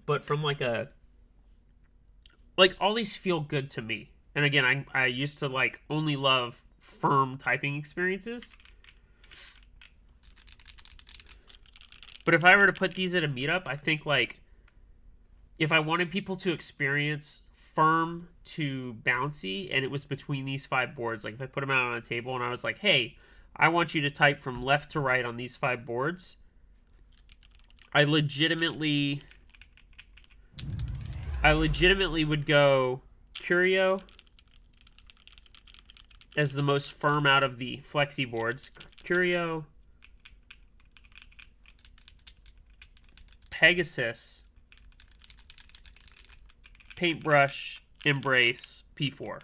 But from like all these feel good to me. And again, I used to like only love firm typing experiences. But if I were to put these at a meetup, I think like if I wanted people to experience firm to bouncy and it was between these 5 boards, like if I put them out on a table and I was like, hey, I want you to type from left to right on these 5 boards, I legitimately would go Curio as the most firm out of the flexi boards. Curio, Pegasus, Paintbrush, Embrace, P4.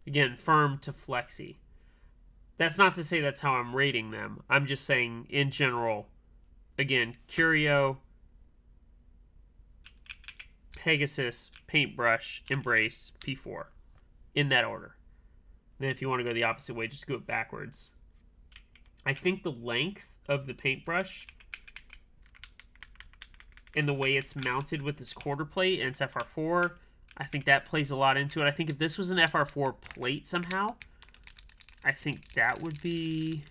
Again, firm to flexi. That's not to say that's how I'm rating them. I'm just saying, in general, again, Curio, Pegasus, Paintbrush, Embrace, P4. In that order. Then if you want to go the opposite way, just go it backwards. I think the length of the paintbrush and the way it's mounted with this quarter plate and it's FR4, I think that plays a lot into it. I think if this was an FR4 plate somehow, I think that would be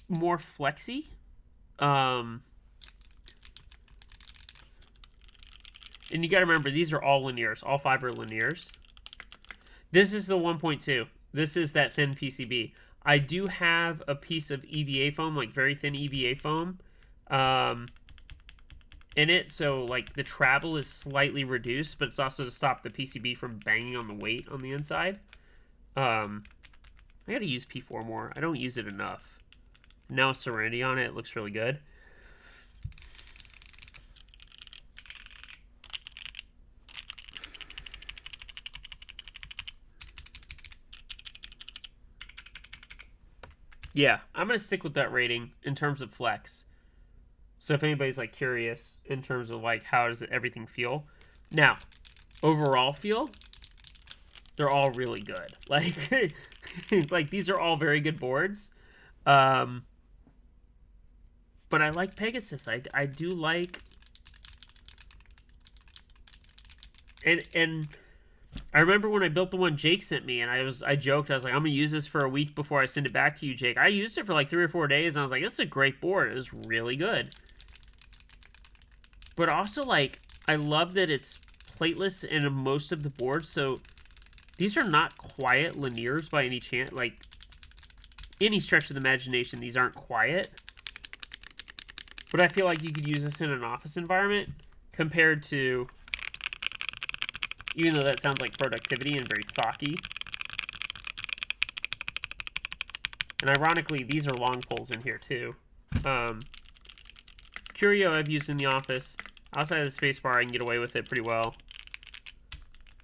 more flexy. And you got to remember, these are all linears. All 5 are linears. This is the 1.2. This is that thin PCB. I do have a piece of EVA foam, like very thin EVA foam, in it. So like the travel is slightly reduced, but it's also to stop the PCB from banging on the weight on the inside. I got to use P4 more. I don't use it enough. Now Serenity on it. It looks really good. Yeah, I'm going to stick with that rating in terms of flex. So if anybody's like curious in terms of like how does everything feel. Now, overall feel, they're all really good. Like like these are all very good boards. But I like Pegasus. I do like and I remember when I built the one Jake sent me, and I joked, I was like, I'm gonna use this for a week before I send it back to you, Jake. I used it for like 3 or 4 days, and I was like, this is a great board. It was really good. But also, like, I love that it's plateless in most of the boards, so these are not quiet linears by any chance. Like, any stretch of the imagination, these aren't quiet. But I feel like you could use this in an office environment compared to, even though that sounds like productivity and very thocky. And ironically, these are long poles in here too. Curio I've used in the office. Outside of the spacebar, I can get away with it pretty well.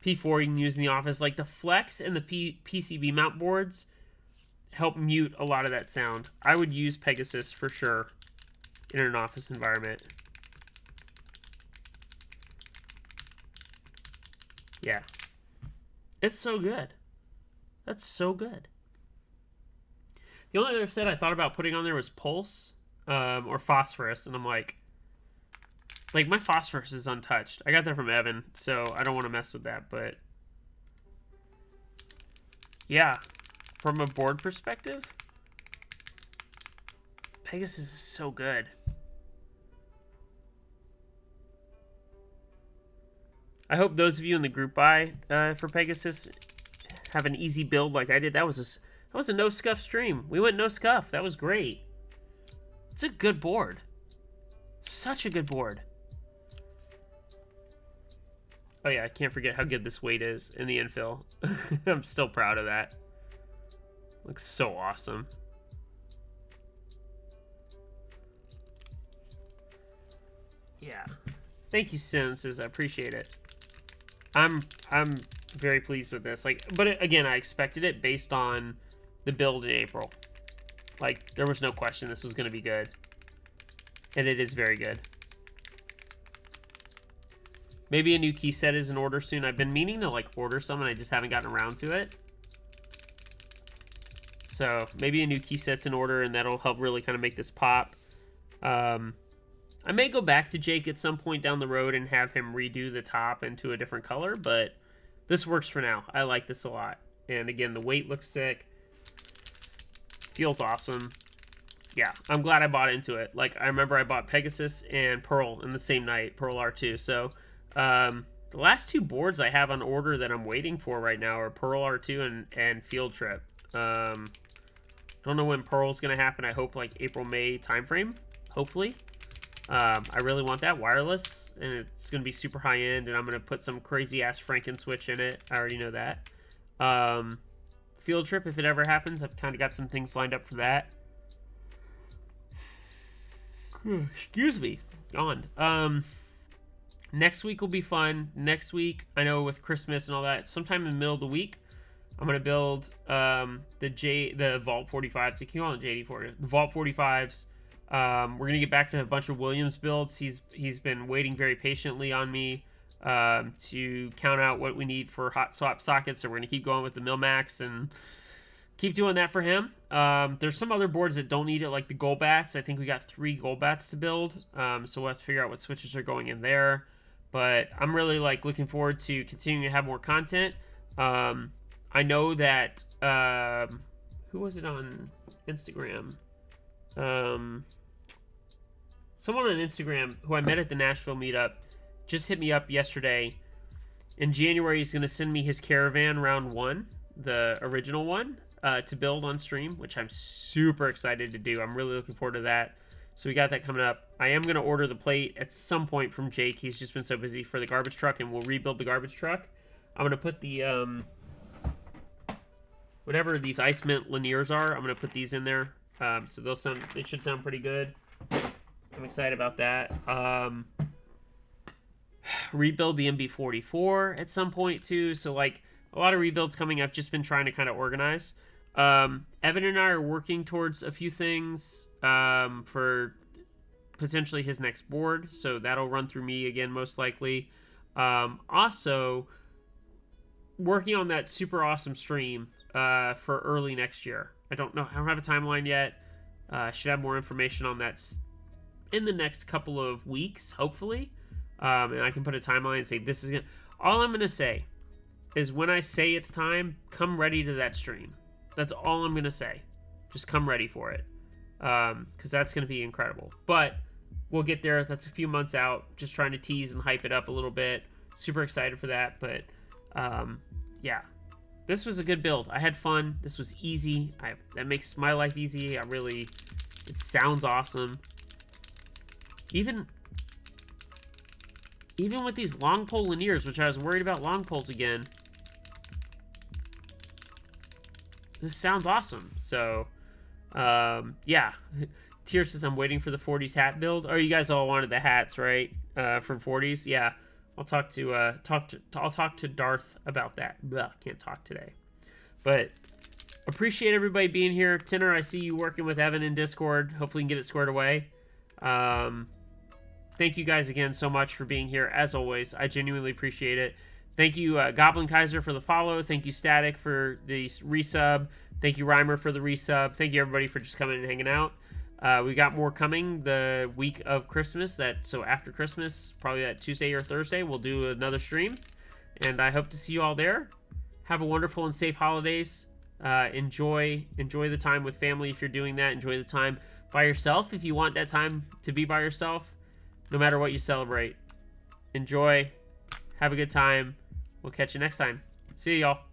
P4 you can use in the office. Like the Flex and the PCB mount boards help mute a lot of that sound. I would use Pegasus for sure in an office environment. Yeah. It's so good. That's so good. The only other set I thought about putting on there was Pulse or Phosphorus, and I'm like my Phosphorus is untouched. I got that from Evan, so I don't want to mess with that, but yeah, from a board perspective, Pegasus is so good. I hope those of you in the group buy for Pegasus have an easy build like I did. That was a no scuff stream. We went no scuff. That was great. It's a good board. Such a good board. Oh yeah, I can't forget how good this weight is in the infill. I'm still proud of that. Looks so awesome. Yeah. Thank you, Senses. I appreciate it. I'm very pleased with this. Like, but again, I expected it based on the build in April. Like, there was no question this was going to be good. And it is very good. Maybe a new key set is in order soon. I've been meaning to like order some and I just haven't gotten around to it. So maybe a new key set's in order and that'll help really kind of make this pop. I may go back to Jake at some point down the road and have him redo the top into a different color, but this works for now. I like this a lot. And again, the weight looks sick. Feels awesome. Yeah, I'm glad I bought into it. Like, I remember I bought Pegasus and Pearl in the same night, Pearl R2. So, the last two boards I have on order that I'm waiting for right now are Pearl R2 and Field Trip. Don't know when Pearl's going to happen. I hope, like, April, May timeframe, hopefully. I really want that wireless, and it's going to be super high-end, and I'm going to put some crazy-ass Franken switch in it. I already know that. Field Trip, if it ever happens, I've kind of got some things lined up for that. Excuse me. Yawned. Next week will be fun. Next week, I know with Christmas and all that, sometime in the middle of the week, I'm going to build the Vault 45s. I keep calling it JD40. The Vault 45s. We're going to get back to a bunch of Williams builds. He's been waiting very patiently on me to count out what we need for hot swap sockets. So we're going to keep going with the Milmax and keep doing that for him. There's some other boards that don't need it, like the Golbats. I think we got 3 Golbats to build. So we'll have to figure out what switches are going in there. But I'm really like looking forward to continuing to have more content. I know that who was it on Instagram? Someone on Instagram who I met at the Nashville meetup just hit me up yesterday. In January, he's going to send me his Caravan Round 1, the original one, to build on stream, which I'm super excited to do. I'm really looking forward to that. So we got that coming up. I am going to order the plate at some point from Jake. He's just been so busy for the garbage truck, and we'll rebuild the garbage truck. I'm going to put the, whatever these Ice Mint linears are, I'm going to put these in there. So they should sound pretty good. I'm excited about that. Rebuild the MB44 at some point too. So like a lot of rebuilds coming. I've just been trying to kind of organize. Evan and I are working towards a few things for potentially his next board. So that'll run through me again, most likely. Also working on that super awesome stream for early next year. I don't know. I don't have a timeline yet. Should have more information on that in the next couple of weeks, hopefully. And I can put a timeline and say, this is gonna... All I'm going to say is when I say it's time, come ready to that stream. That's all I'm going to say. Just come ready for it. Because that's going to be incredible. But we'll get there. That's a few months out. Just trying to tease and hype it up a little bit. Super excited for that. But, yeah. This was a good build. I had fun. This was easy. That makes my life easy. It sounds awesome. Even with these long pole linears, which I was worried about long poles again, this sounds awesome. So, yeah. Tier says I'm waiting for the 40s hat build. Oh, you guys all wanted the hats, right? From 40s, yeah. I'll talk to Darth about that. Blah, can't talk today. But appreciate everybody being here. Tinner, I see you working with Evan in Discord. Hopefully you can get it squared away. Thank you guys again so much for being here. As always, I genuinely appreciate it. Thank you, Goblin Kaiser, for the follow. Thank you, Static, for the resub. Thank you, Reimer, for the resub. Thank you, everybody, for just coming and hanging out. We got more coming the week of Christmas. So after Christmas, probably that Tuesday or Thursday, we'll do another stream. And I hope to see you all there. Have a wonderful and safe holidays. Enjoy the time with family if you're doing that. Enjoy the time by yourself if you want that time to be by yourself. No matter what you celebrate. Enjoy. Have a good time. We'll catch you next time. See you, y'all.